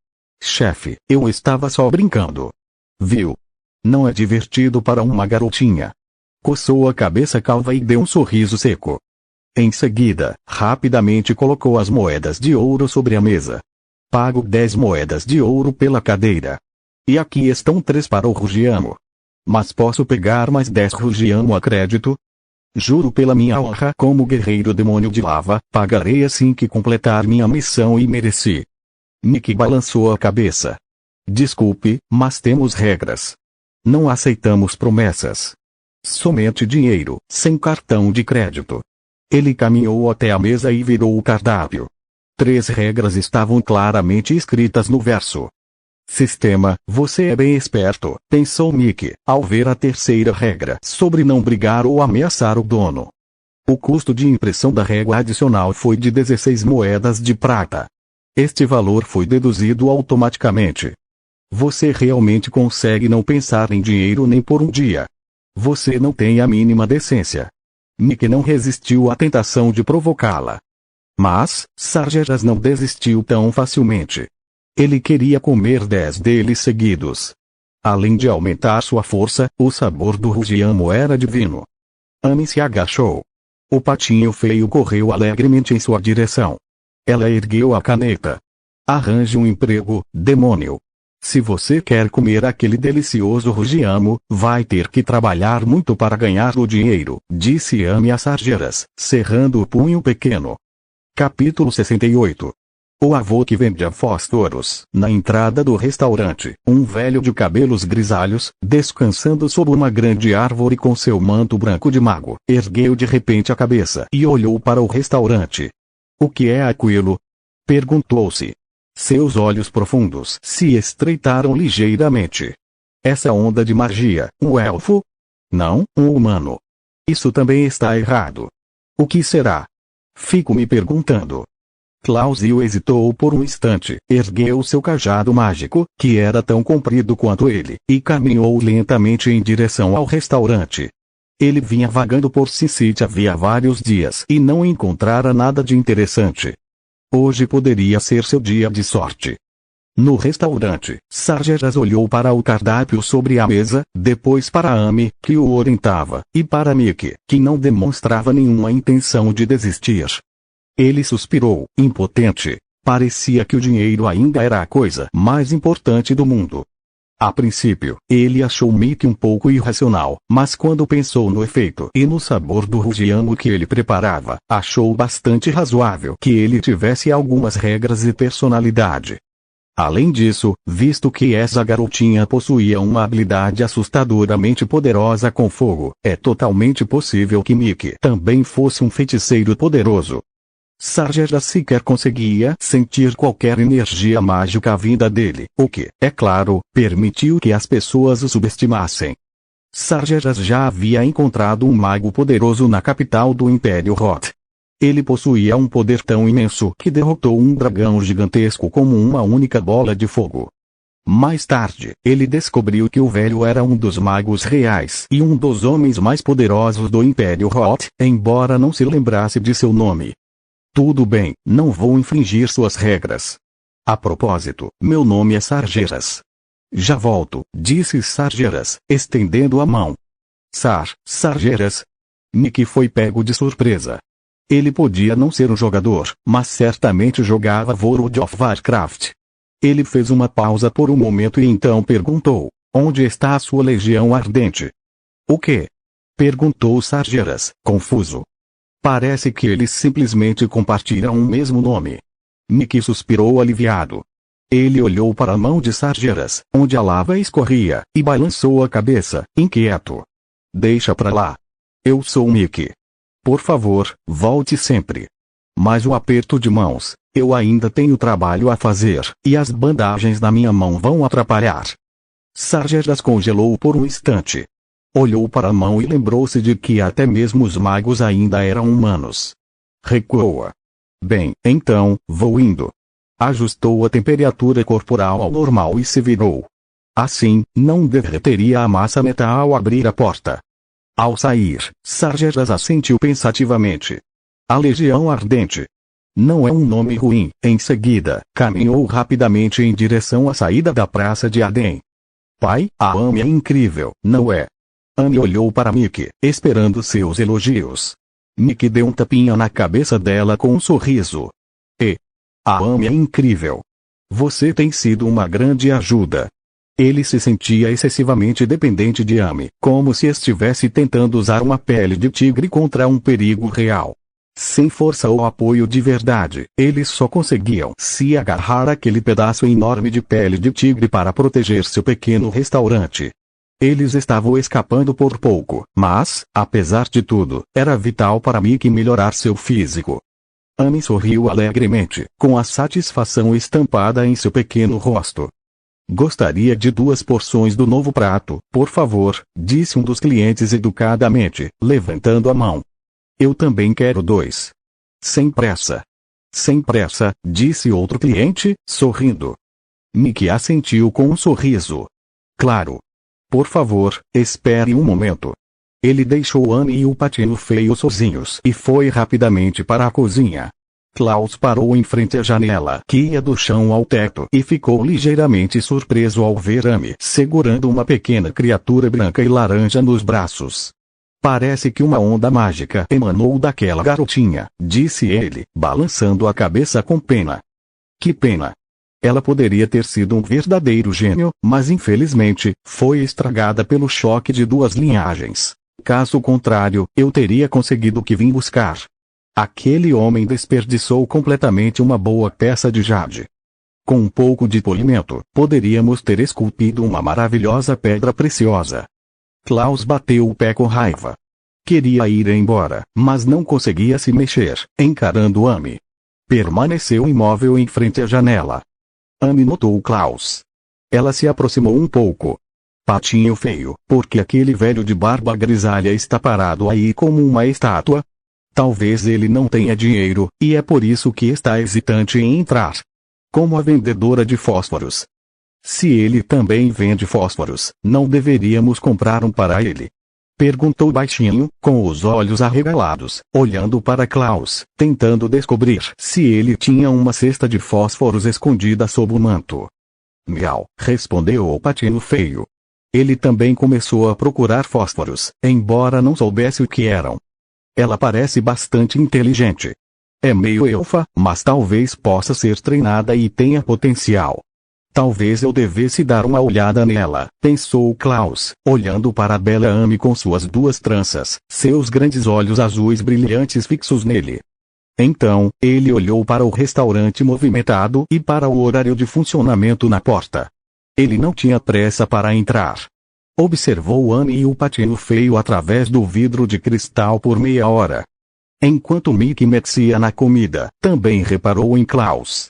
Chefe, eu estava só brincando. Viu? Não é divertido para uma garotinha. Coçou a cabeça calva e deu um sorriso seco. Em seguida, rapidamente colocou as moedas de ouro sobre a mesa. Pago 10 moedas de ouro pela cadeira. E aqui estão 3 para o Rugiamo. Mas posso pegar mais 10 Rugiamo a crédito? Juro pela minha honra como guerreiro demônio de lava, pagarei assim que completar minha missão e mereci. Mickey balançou a cabeça. Desculpe, mas temos regras. Não aceitamos promessas. Somente dinheiro, sem cartão de crédito. Ele caminhou até a mesa e virou o cardápio. 3 regras estavam claramente escritas no verso. Sistema, você é bem esperto, pensou Mickey, ao ver a terceira regra sobre não brigar ou ameaçar o dono. O custo de impressão da régua adicional foi de 16 moedas de prata. Este valor foi deduzido automaticamente. Você realmente consegue não pensar em dinheiro nem por um dia. Você não tem a mínima decência. Mickey não resistiu à tentação de provocá-la. Mas, Sargeras não desistiu tão facilmente. Ele queria comer 10 deles seguidos. Além de aumentar sua força, o sabor do rugiamo era divino. Amy se agachou. O patinho feio correu alegremente em sua direção. Ela ergueu a caneta. Arranje um emprego, demônio. Se você quer comer aquele delicioso rugiamo, vai ter que trabalhar muito para ganhar o dinheiro, disse Amy a Sargeras, cerrando o punho pequeno. Capítulo 68. O avô que vendia fósforos. Na entrada do restaurante, um velho de cabelos grisalhos, descansando sob uma grande árvore com seu manto branco de mago, ergueu de repente a cabeça e olhou para o restaurante. O que é aquilo? Perguntou-se. Seus olhos profundos se estreitaram ligeiramente. Essa onda de magia, um elfo? Não, um humano. Isso também está errado. O que será? Fico me perguntando. Clausio hesitou por um instante, ergueu seu cajado mágico, que era tão comprido quanto ele, e caminhou lentamente em direção ao restaurante. Ele vinha vagando por Sin-City havia vários dias e não encontrara nada de interessante. Hoje poderia ser seu dia de sorte. No restaurante, Sargeras olhou para o cardápio sobre a mesa, depois para Amy, que o orientava, e para Mickey, que não demonstrava nenhuma intenção de desistir. Ele suspirou, impotente. Parecia que o dinheiro ainda era a coisa mais importante do mundo. A princípio, ele achou Mickey um pouco irracional, mas quando pensou no efeito e no sabor do rugiamo que ele preparava, achou bastante razoável que ele tivesse algumas regras e personalidade. Além disso, visto que essa garotinha possuía uma habilidade assustadoramente poderosa com fogo, é totalmente possível que Mickey também fosse um feiticeiro poderoso. Sargeras sequer conseguia sentir qualquer energia mágica vinda dele, o que, é claro, permitiu que as pessoas o subestimassem. Sargeras já havia encontrado um mago poderoso na capital do Império Roth. Ele possuía um poder tão imenso que derrotou um dragão gigantesco como uma única bola de fogo. Mais tarde, ele descobriu que o velho era um dos magos reais e um dos homens mais poderosos do Império Roth, embora não se lembrasse de seu nome. Tudo bem, não vou infringir suas regras. A propósito, meu nome é Sargeras. Já volto, disse Sargeras, estendendo a mão. Sargeras. Mickey foi pego de surpresa. Ele podia não ser um jogador, mas certamente jogava World of Warcraft. Ele fez uma pausa por um momento e então perguntou, onde está a sua legião ardente? O quê? Perguntou Sargeras, confuso. Parece que eles simplesmente compartilham um mesmo nome. Mickey suspirou aliviado. Ele olhou para a mão de Sargeras, onde a lava escorria, e balançou a cabeça, inquieto. Deixa pra lá. Eu sou Mickey. Por favor, volte sempre. Mas o aperto de mãos, eu ainda tenho trabalho a fazer, e as bandagens na minha mão vão atrapalhar. Sargeras congelou por um instante. Olhou para a mão e lembrou-se de que até mesmo os magos ainda eram humanos. Recuou. Bem, então, vou indo. Ajustou a temperatura corporal ao normal e se virou. Assim, não derreteria a massa metal ao abrir a porta. Ao sair, Sargeras assentiu pensativamente. A Legião Ardente. Não é um nome ruim. Em seguida, caminhou rapidamente em direção à saída da Praça de Arden. Pai, a Amy é incrível, não é? Amy olhou para Mickey, esperando seus elogios. Mickey deu um tapinha na cabeça dela com um sorriso. A Amy é incrível. Você tem sido uma grande ajuda. Ele se sentia excessivamente dependente de Amy, como se estivesse tentando usar uma pele de tigre contra um perigo real. Sem força ou apoio de verdade, eles só conseguiam se agarrar àquele pedaço enorme de pele de tigre para proteger seu pequeno restaurante. Eles estavam escapando por pouco, mas, apesar de tudo, era vital para Mickey melhorar seu físico. Amy sorriu alegremente, com a satisfação estampada em seu pequeno rosto. Gostaria de 2 porções do novo prato, por favor, disse um dos clientes educadamente, levantando a mão. Eu também quero 2. Sem pressa. Sem pressa, disse outro cliente, sorrindo. Mickey assentiu com um sorriso. Claro. Por favor, espere um momento. Ele deixou Anne e o patinho feio sozinhos e foi rapidamente para a cozinha. Klaus parou em frente à janela que ia do chão ao teto e ficou ligeiramente surpreso ao ver Amy segurando uma pequena criatura branca e laranja nos braços. Parece que uma onda mágica emanou daquela garotinha, disse ele, balançando a cabeça com pena. Que pena! Ela poderia ter sido um verdadeiro gênio, mas infelizmente, foi estragada pelo choque de duas linhagens. Caso contrário, eu teria conseguido o que vim buscar. Aquele homem desperdiçou completamente uma boa peça de jade. Com um pouco de polimento, poderíamos ter esculpido uma maravilhosa pedra preciosa. Klaus bateu o pé com raiva. Queria ir embora, mas não conseguia se mexer, encarando Amy. Permaneceu imóvel em frente à janela. Amy notou Klaus. Ela se aproximou um pouco. Patinho feio, porque aquele velho de barba grisalha está parado aí como uma estátua? Talvez ele não tenha dinheiro, e é por isso que está hesitante em entrar. Como a vendedora de fósforos. Se ele também vende fósforos, não deveríamos comprar um para ele? Perguntou baixinho, com os olhos arregalados, olhando para Klaus, tentando descobrir se ele tinha uma cesta de fósforos escondida sob o manto. Miau, respondeu o patinho feio. Ele também começou a procurar fósforos, embora não soubesse o que eram. Ela parece bastante inteligente. É meio elfa, mas talvez possa ser treinada e tenha potencial. Talvez eu devesse dar uma olhada nela, pensou Klaus, olhando para a bela Amy com suas duas tranças, seus grandes olhos azuis brilhantes fixos nele. Então, ele olhou para o restaurante movimentado e para o horário de funcionamento na porta. Ele não tinha pressa para entrar. Observou Amy e o patinho feio através do vidro de cristal por meia hora. Enquanto Mickey metia na comida, também reparou em Klaus.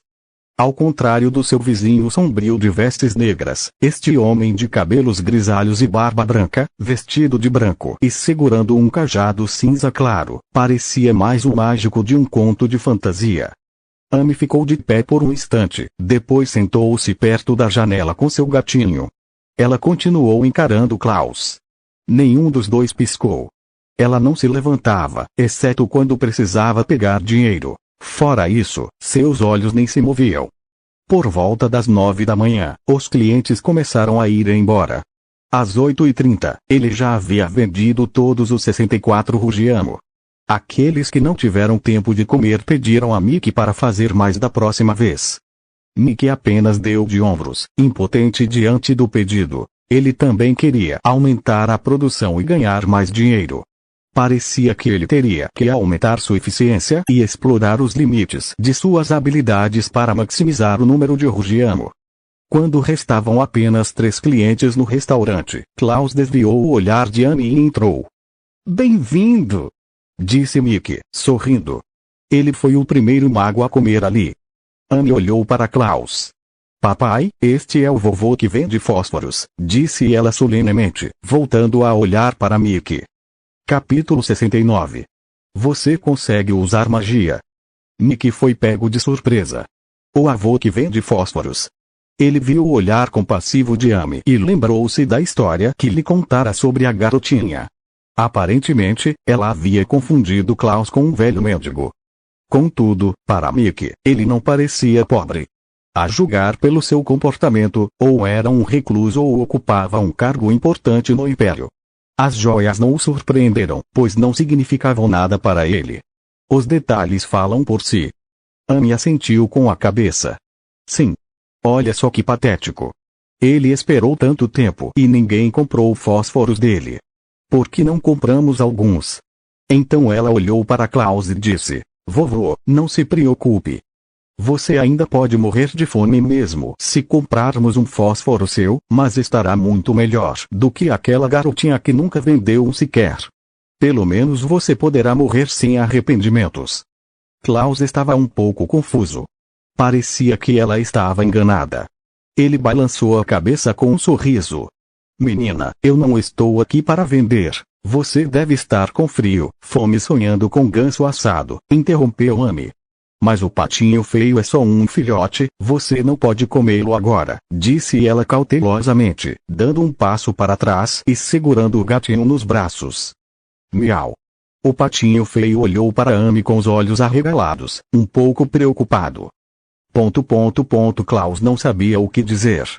Ao contrário do seu vizinho sombrio de vestes negras, este homem de cabelos grisalhos e barba branca, vestido de branco e segurando um cajado cinza claro, parecia mais o mágico de um conto de fantasia. Amy ficou de pé por um instante, depois sentou-se perto da janela com seu gatinho. Ela continuou encarando Klaus. Nenhum dos dois piscou. Ela não se levantava, exceto quando precisava pegar dinheiro. Fora isso, seus olhos nem se moviam. Por volta das 9 da manhã, os clientes começaram a ir embora. Às 8h30, ele já havia vendido todos os 64 Rugiano. Aqueles que não tiveram tempo de comer pediram a Mickey para fazer mais da próxima vez. Mickey apenas deu de ombros, impotente diante do pedido. Ele também queria aumentar a produção e ganhar mais dinheiro. Parecia que ele teria que aumentar sua eficiência e explorar os limites de suas habilidades para maximizar o número de Rugiano. Quando restavam apenas 3 clientes no restaurante, Klaus desviou o olhar de Amy e entrou. Bem-vindo! Disse Mickey, sorrindo. Ele foi o primeiro mago a comer ali. Amy olhou para Klaus. Papai, este é o vovô que vende fósforos, disse ela solenemente, voltando a olhar para Mickey. Capítulo 69. Você consegue usar magia? Mickey foi pego de surpresa. O avô que vende fósforos. Ele viu o olhar compassivo de Amy e lembrou-se da história que lhe contara sobre a garotinha. Aparentemente, ela havia confundido Klaus com um velho mendigo. Contudo, para Mickey, ele não parecia pobre. A julgar pelo seu comportamento, ou era um recluso ou ocupava um cargo importante no império. As joias não o surpreenderam, pois não significavam nada para ele. Os detalhes falam por si. Amy assentiu com a cabeça. Sim. Olha só que patético. Ele esperou tanto tempo e ninguém comprou fósforos dele. Por que não compramos alguns? Então ela olhou para Klaus e disse, vovô, não se preocupe. Você ainda pode morrer de fome mesmo se comprarmos um fósforo seu, mas estará muito melhor do que aquela garotinha que nunca vendeu um sequer. Pelo menos você poderá morrer sem arrependimentos. Klaus estava um pouco confuso. Parecia que ela estava enganada. Ele balançou a cabeça com um sorriso. Menina, eu não estou aqui para vender. Você deve estar com frio, fome sonhando com ganso assado, interrompeu Amy. Mas o patinho feio é só um filhote, você não pode comê-lo agora, disse ela cautelosamente, dando um passo para trás e segurando o gatinho nos braços. Miau. O patinho feio olhou para Amy com os olhos arregalados, um pouco preocupado. Klaus não sabia o que dizer.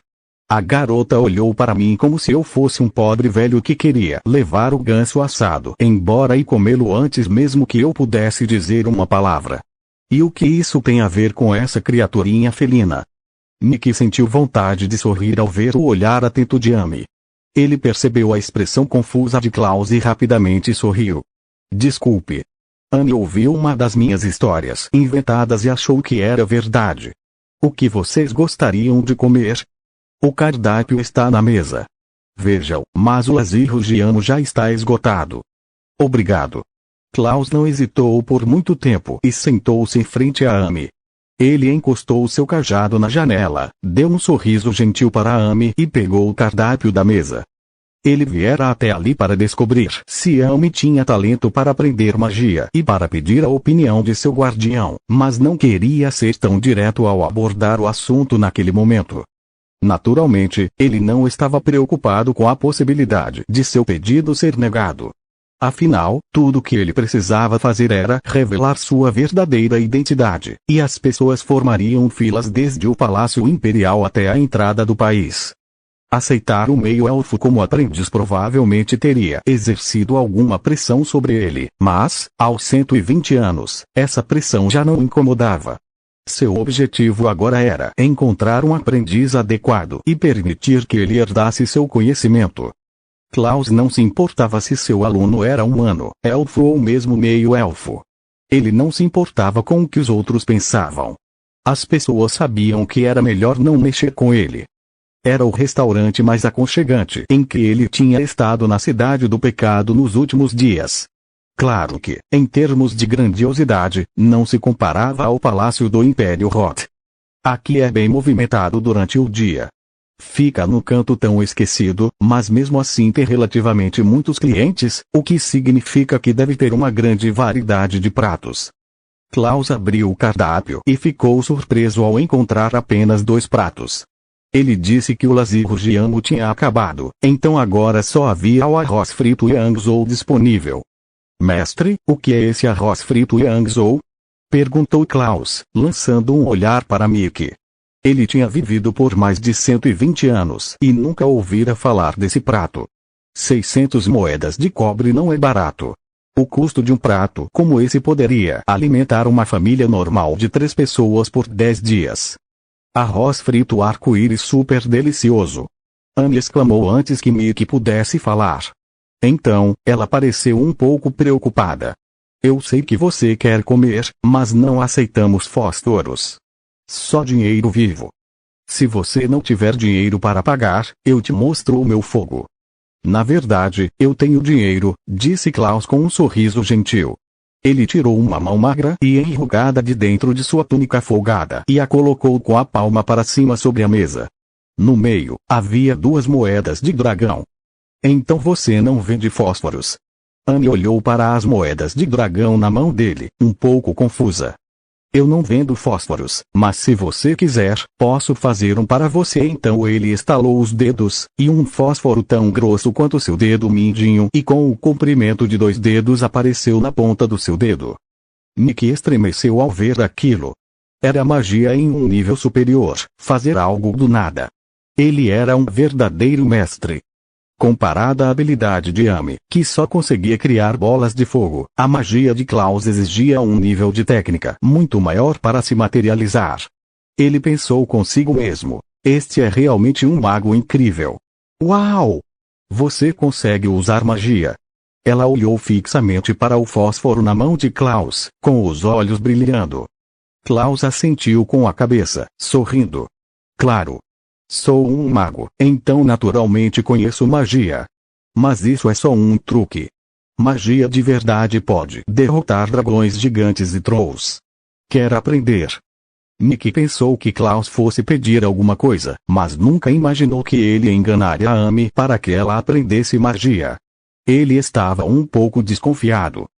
A garota olhou para mim como se eu fosse um pobre velho que queria levar o ganso assado embora e comê-lo antes mesmo que eu pudesse dizer uma palavra. E o que isso tem a ver com essa criaturinha felina? Mickey sentiu vontade de sorrir ao ver o olhar atento de Amy. Ele percebeu a expressão confusa de Klaus e rapidamente sorriu. Desculpe. Amy ouviu uma das minhas histórias inventadas e achou que era verdade. O que vocês gostariam de comer? O cardápio está na mesa. Vejam, mas o lazer rugiano já está esgotado. Obrigado. Klaus não hesitou por muito tempo e sentou-se em frente a Amy. Ele encostou seu cajado na janela, deu um sorriso gentil para Amy e pegou o cardápio da mesa. Ele viera até ali para descobrir se Amy tinha talento para aprender magia e para pedir a opinião de seu guardião, mas não queria ser tão direto ao abordar o assunto naquele momento. Naturalmente, ele não estava preocupado com a possibilidade de seu pedido ser negado. Afinal, tudo o que ele precisava fazer era revelar sua verdadeira identidade, e as pessoas formariam filas desde o Palácio Imperial até a entrada do país. Aceitar o meio-elfo como aprendiz provavelmente teria exercido alguma pressão sobre ele, mas, aos 120 anos, essa pressão já não incomodava. Seu objetivo agora era encontrar um aprendiz adequado e permitir que ele herdasse seu conhecimento. Klaus não se importava se seu aluno era humano, elfo ou mesmo meio-elfo. Ele não se importava com o que os outros pensavam. As pessoas sabiam que era melhor não mexer com ele. Era o restaurante mais aconchegante em que ele tinha estado na Cidade do Pecado nos últimos dias. Claro que, em termos de grandiosidade, não se comparava ao Palácio do Império Roth. Aqui é bem movimentado durante o dia. Fica no canto tão esquecido, mas mesmo assim tem relativamente muitos clientes, o que significa que deve ter uma grande variedade de pratos. Klaus abriu o cardápio e ficou surpreso ao encontrar apenas 2 pratos. Ele disse que o lazer rugiano tinha acabado, então agora só havia o arroz frito Yangzhou disponível. Mestre, o que é esse arroz frito Yangzhou? Perguntou Klaus, lançando um olhar para Mickey. Ele tinha vivido por mais de 120 anos e nunca ouvira falar desse prato. 600 moedas de cobre não é barato. O custo de um prato como esse poderia alimentar uma família normal de 3 pessoas por 10 dias. Arroz frito arco-íris super delicioso. Amy exclamou antes que Mickey pudesse falar. Então, ela pareceu um pouco preocupada. Eu sei que você quer comer, mas não aceitamos fósforos. Só dinheiro vivo. Se você não tiver dinheiro para pagar, eu te mostro o meu fogo. Na verdade, eu tenho dinheiro, disse Klaus com um sorriso gentil. Ele tirou uma mão magra e enrugada de dentro de sua túnica folgada e a colocou com a palma para cima sobre a mesa. No meio, havia 2 moedas de dragão. Então você não vende fósforos? Amy olhou para as moedas de dragão na mão dele, um pouco confusa. Eu não vendo fósforos, mas se você quiser, posso fazer um para você. Então ele estalou os dedos, e um fósforo tão grosso quanto seu dedo mindinho e com o comprimento de 2 dedos apareceu na ponta do seu dedo. Mickey estremeceu ao ver aquilo. Era magia em um nível superior, fazer algo do nada. Ele era um verdadeiro mestre. Comparada à habilidade de Amy, que só conseguia criar bolas de fogo, a magia de Klaus exigia um nível de técnica muito maior para se materializar. Ele pensou consigo mesmo, este é realmente um mago incrível. Uau! Você consegue usar magia. Ela olhou fixamente para o fósforo na mão de Klaus, com os olhos brilhando. Klaus assentiu com a cabeça, sorrindo. Claro. Sou um mago, então naturalmente conheço magia. Mas isso é só um truque. Magia de verdade pode derrotar dragões gigantes e trolls. Quer aprender? Mickey pensou que Klaus fosse pedir alguma coisa, mas nunca imaginou que ele enganaria a Amy para que ela aprendesse magia. Ele estava um pouco desconfiado.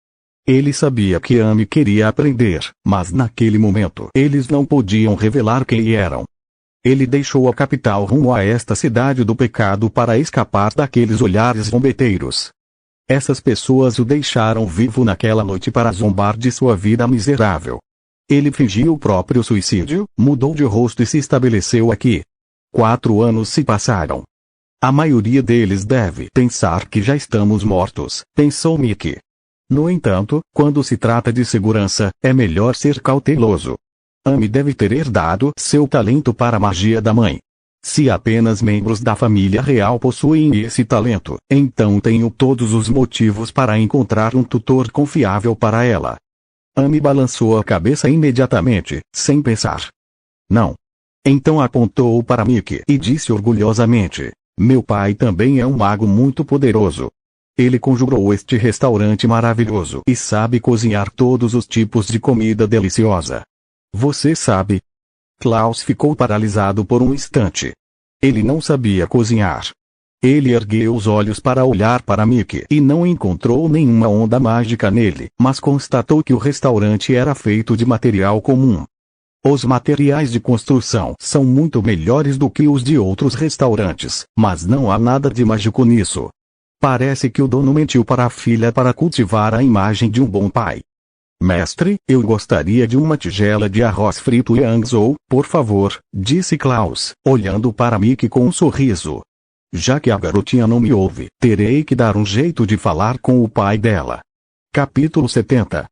Ele sabia que Amy queria aprender, mas naquele momento eles não podiam revelar quem eram. Ele deixou a capital rumo a esta cidade do pecado para escapar daqueles olhares zombeteiros. Essas pessoas o deixaram vivo naquela noite para zombar de sua vida miserável. Ele fingiu o próprio suicídio, mudou de rosto e se estabeleceu aqui. 4 anos se passaram. A maioria deles deve pensar que já estamos mortos, pensou Mickey. No entanto, quando se trata de segurança, é melhor ser cauteloso. Amy deve ter herdado seu talento para a magia da mãe. Se apenas membros da família real possuem esse talento, então tenho todos os motivos para encontrar um tutor confiável para ela. Amy balançou a cabeça imediatamente, sem pensar. Não. Então apontou para Mickey e disse orgulhosamente: meu pai também é um mago muito poderoso. Ele conjurou este restaurante maravilhoso e sabe cozinhar todos os tipos de comida deliciosa. Você sabe? Klaus ficou paralisado por um instante. Ele não sabia cozinhar. Ele ergueu os olhos para olhar para Mickey e não encontrou nenhuma onda mágica nele, mas constatou que o restaurante era feito de material comum. Os materiais de construção são muito melhores do que os de outros restaurantes, mas não há nada de mágico nisso. Parece que o dono mentiu para a filha para cultivar a imagem de um bom pai. Mestre, eu gostaria de uma tigela de arroz frito e anzou, por favor, disse Klaus, olhando para Mickey com um sorriso. Já que a garotinha não me ouve, terei que dar um jeito de falar com o pai dela. Capítulo 70.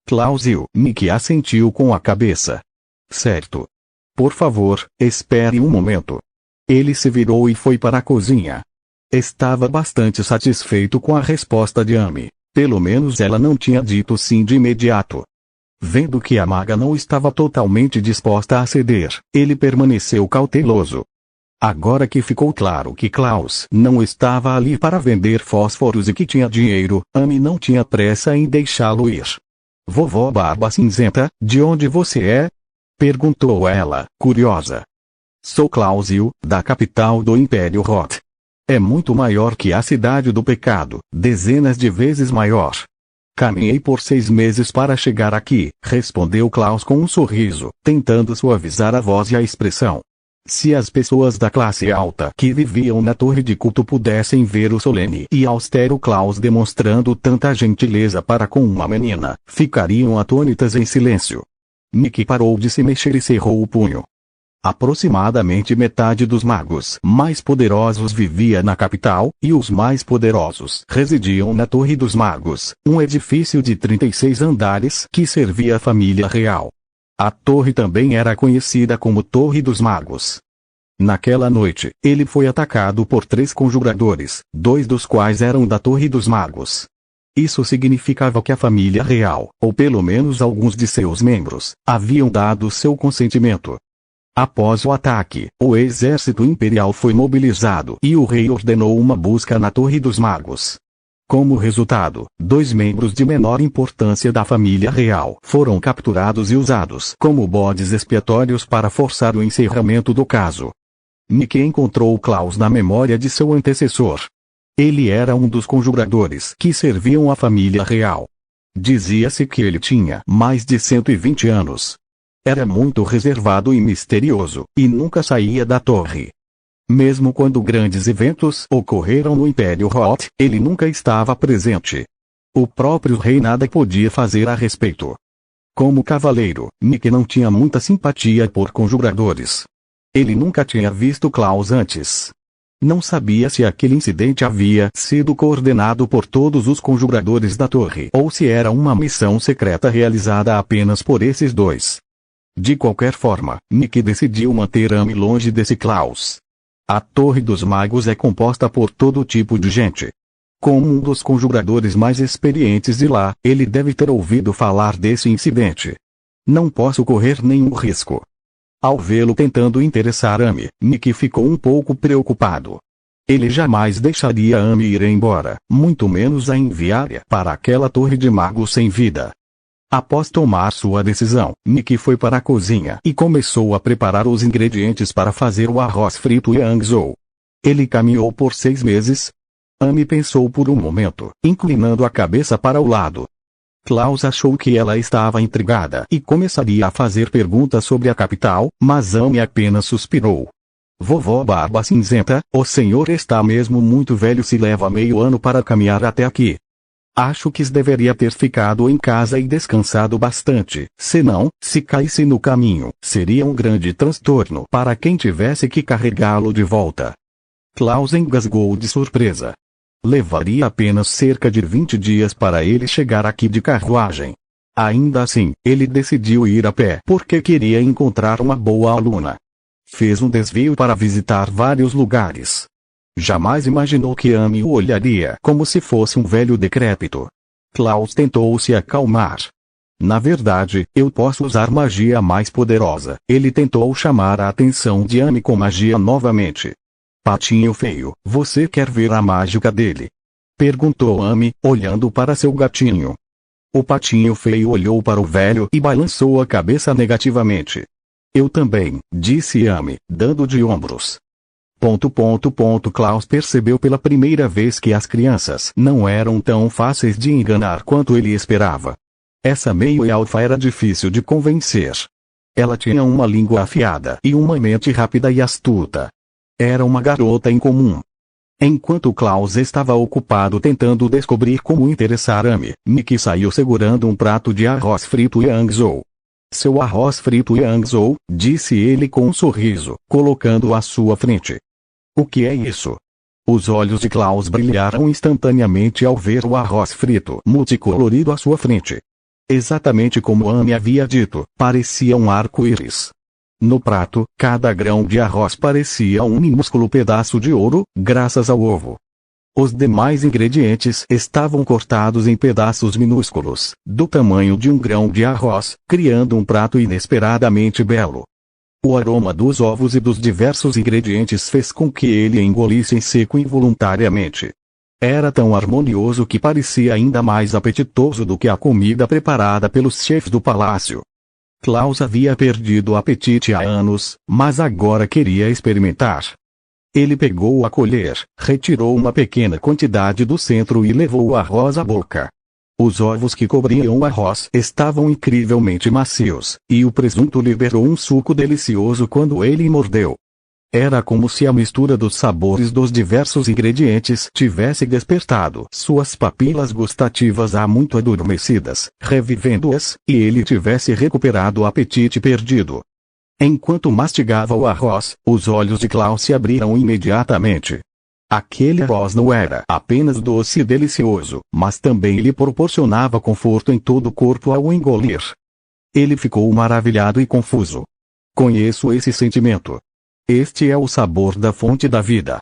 Klaus e o Mickey assentiu com a cabeça. Certo. Por favor, espere um momento. Ele se virou e foi para a cozinha. Estava bastante satisfeito com a resposta de Amy. Pelo menos ela não tinha dito sim de imediato. Vendo que a maga não estava totalmente disposta a ceder, ele permaneceu cauteloso. Agora que ficou claro que Klaus não estava ali para vender fósforos e que tinha dinheiro, Amy não tinha pressa em deixá-lo ir. Vovó Barba Cinzenta, de onde você é? Perguntou ela, curiosa. Sou Klausio, da capital do Império Roth. É muito maior que a cidade do pecado, dezenas de vezes maior. Caminhei por 6 meses para chegar aqui, respondeu Klaus com um sorriso, tentando suavizar a voz e a expressão. Se as pessoas da classe alta que viviam na torre de culto pudessem ver o solene e austero Klaus demonstrando tanta gentileza para com uma menina, ficariam atônitas em silêncio. Mickey parou de se mexer e cerrou o punho. Aproximadamente metade dos magos mais poderosos vivia na capital, e os mais poderosos residiam na Torre dos Magos, um edifício de 36 andares que servia a família real. A torre também era conhecida como Torre dos Magos. Naquela noite, ele foi atacado por 3 conjuradores, 2 dos quais eram da Torre dos Magos. Isso significava que a família real, ou pelo menos alguns de seus membros, haviam dado seu consentimento. Após o ataque, o exército imperial foi mobilizado e o rei ordenou uma busca na Torre dos Magos. Como resultado, 2 membros de menor importância da família real foram capturados e usados como bodes expiatórios para forçar o encerramento do caso. Mickey encontrou Klaus na memória de seu antecessor. Ele era um dos conjuradores que serviam a família real. Dizia-se que ele tinha mais de 120 anos. Era muito reservado e misterioso, e nunca saía da torre. Mesmo quando grandes eventos ocorreram no Império Roth, ele nunca estava presente. O próprio rei nada podia fazer a respeito. Como cavaleiro, Mickey não tinha muita simpatia por conjuradores. Ele nunca tinha visto Klaus antes. Não sabia se aquele incidente havia sido coordenado por todos os conjuradores da torre ou se era uma missão secreta realizada apenas por esses 2. De qualquer forma, Mickey decidiu manter Amy longe desse Klaus. A Torre dos Magos é composta por todo tipo de gente. Como um dos conjuradores mais experientes de lá, ele deve ter ouvido falar desse incidente. Não posso correr nenhum risco. Ao vê-lo tentando interessar Amy, Mickey ficou um pouco preocupado. Ele jamais deixaria Amy ir embora, muito menos a enviar para aquela torre de magos sem vida. Após tomar sua decisão, Mickey foi para a cozinha e começou a preparar os ingredientes para fazer o arroz frito e anzou. Ele caminhou por 6 meses. Amy pensou por um momento, inclinando a cabeça para o lado. Klaus achou que ela estava intrigada e começaria a fazer perguntas sobre a capital, mas Amy apenas suspirou. Vovó Barba Cinzenta, o senhor está mesmo muito velho se leva meio ano para caminhar até aqui. Acho que deveria ter ficado em casa e descansado bastante, senão, se caísse no caminho, seria um grande transtorno para quem tivesse que carregá-lo de volta. Klaus engasgou de surpresa. Levaria apenas cerca de 20 dias para ele chegar aqui de carruagem. Ainda assim, ele decidiu ir a pé porque queria encontrar uma boa aluna. Fez um desvio para visitar vários lugares. Jamais imaginou que Amy o olharia como se fosse um velho decrépito. Klaus tentou se acalmar. Na verdade, eu posso usar magia mais poderosa. Ele tentou chamar a atenção de Amy com magia novamente. Patinho feio, você quer ver a mágica dele? Perguntou Amy, olhando para seu gatinho. O patinho feio olhou para o velho e balançou a cabeça negativamente. Eu também, disse Amy, dando de ombros. Klaus percebeu pela primeira vez que as crianças não eram tão fáceis de enganar quanto ele esperava. Essa meio-elfa era difícil de convencer. Ela tinha uma língua afiada e uma mente rápida e astuta. Era uma garota incomum. Enquanto Klaus estava ocupado tentando descobrir como interessar Amy, Mickey saiu segurando um prato de arroz frito Yangzhou. Seu arroz frito Yangzhou, disse ele com um sorriso, colocando-o à sua frente. O que é isso? Os olhos de Klaus brilharam instantaneamente ao ver o arroz frito multicolorido à sua frente. Exatamente como Amy havia dito, parecia um arco-íris. No prato, cada grão de arroz parecia um minúsculo pedaço de ouro, graças ao ovo. Os demais ingredientes estavam cortados em pedaços minúsculos, do tamanho de um grão de arroz, criando um prato inesperadamente belo. O aroma dos ovos e dos diversos ingredientes fez com que ele engolisse em seco involuntariamente. Era tão harmonioso que parecia ainda mais apetitoso do que a comida preparada pelos chefes do palácio. Klaus havia perdido o apetite há anos, mas agora queria experimentar. Ele pegou a colher, retirou uma pequena quantidade do centro e levou o arroz à boca. Os ovos que cobriam o arroz estavam incrivelmente macios, e o presunto liberou um suco delicioso quando ele mordeu. Era como se a mistura dos sabores dos diversos ingredientes tivesse despertado suas papilas gustativas há muito adormecidas, revivendo-as, e ele tivesse recuperado o apetite perdido. Enquanto mastigava o arroz, os olhos de Klaus se abriram imediatamente. Aquele arroz não era apenas doce e delicioso, mas também lhe proporcionava conforto em todo o corpo ao engolir. Ele ficou maravilhado e confuso. Conheço esse sentimento. Este é o sabor da fonte da vida.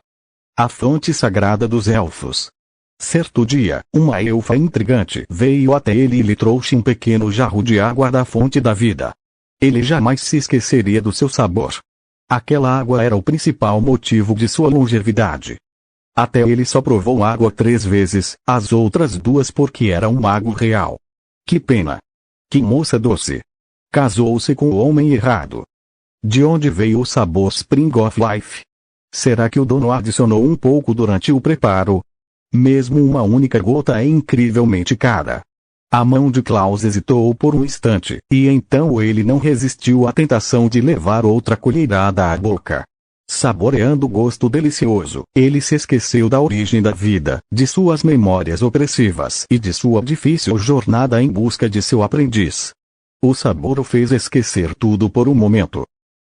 A fonte sagrada dos elfos. Certo dia, uma elfa intrigante veio até ele e lhe trouxe um pequeno jarro de água da fonte da vida. Ele jamais se esqueceria do seu sabor. Aquela água era o principal motivo de sua longevidade. Até ele só provou água 3 vezes, as outras 2 porque era um mago real. Que pena! Que moça doce! Casou-se com o homem errado. De onde veio o sabor Spring of Life? Será que o dono adicionou um pouco durante o preparo? Mesmo uma única gota é incrivelmente cara. A mão de Klaus hesitou por um instante, e então ele não resistiu à tentação de levar outra colherada à boca. Saboreando o gosto delicioso, ele se esqueceu da origem da vida, de suas memórias opressivas e de sua difícil jornada em busca de seu aprendiz. O sabor o fez esquecer tudo por um momento.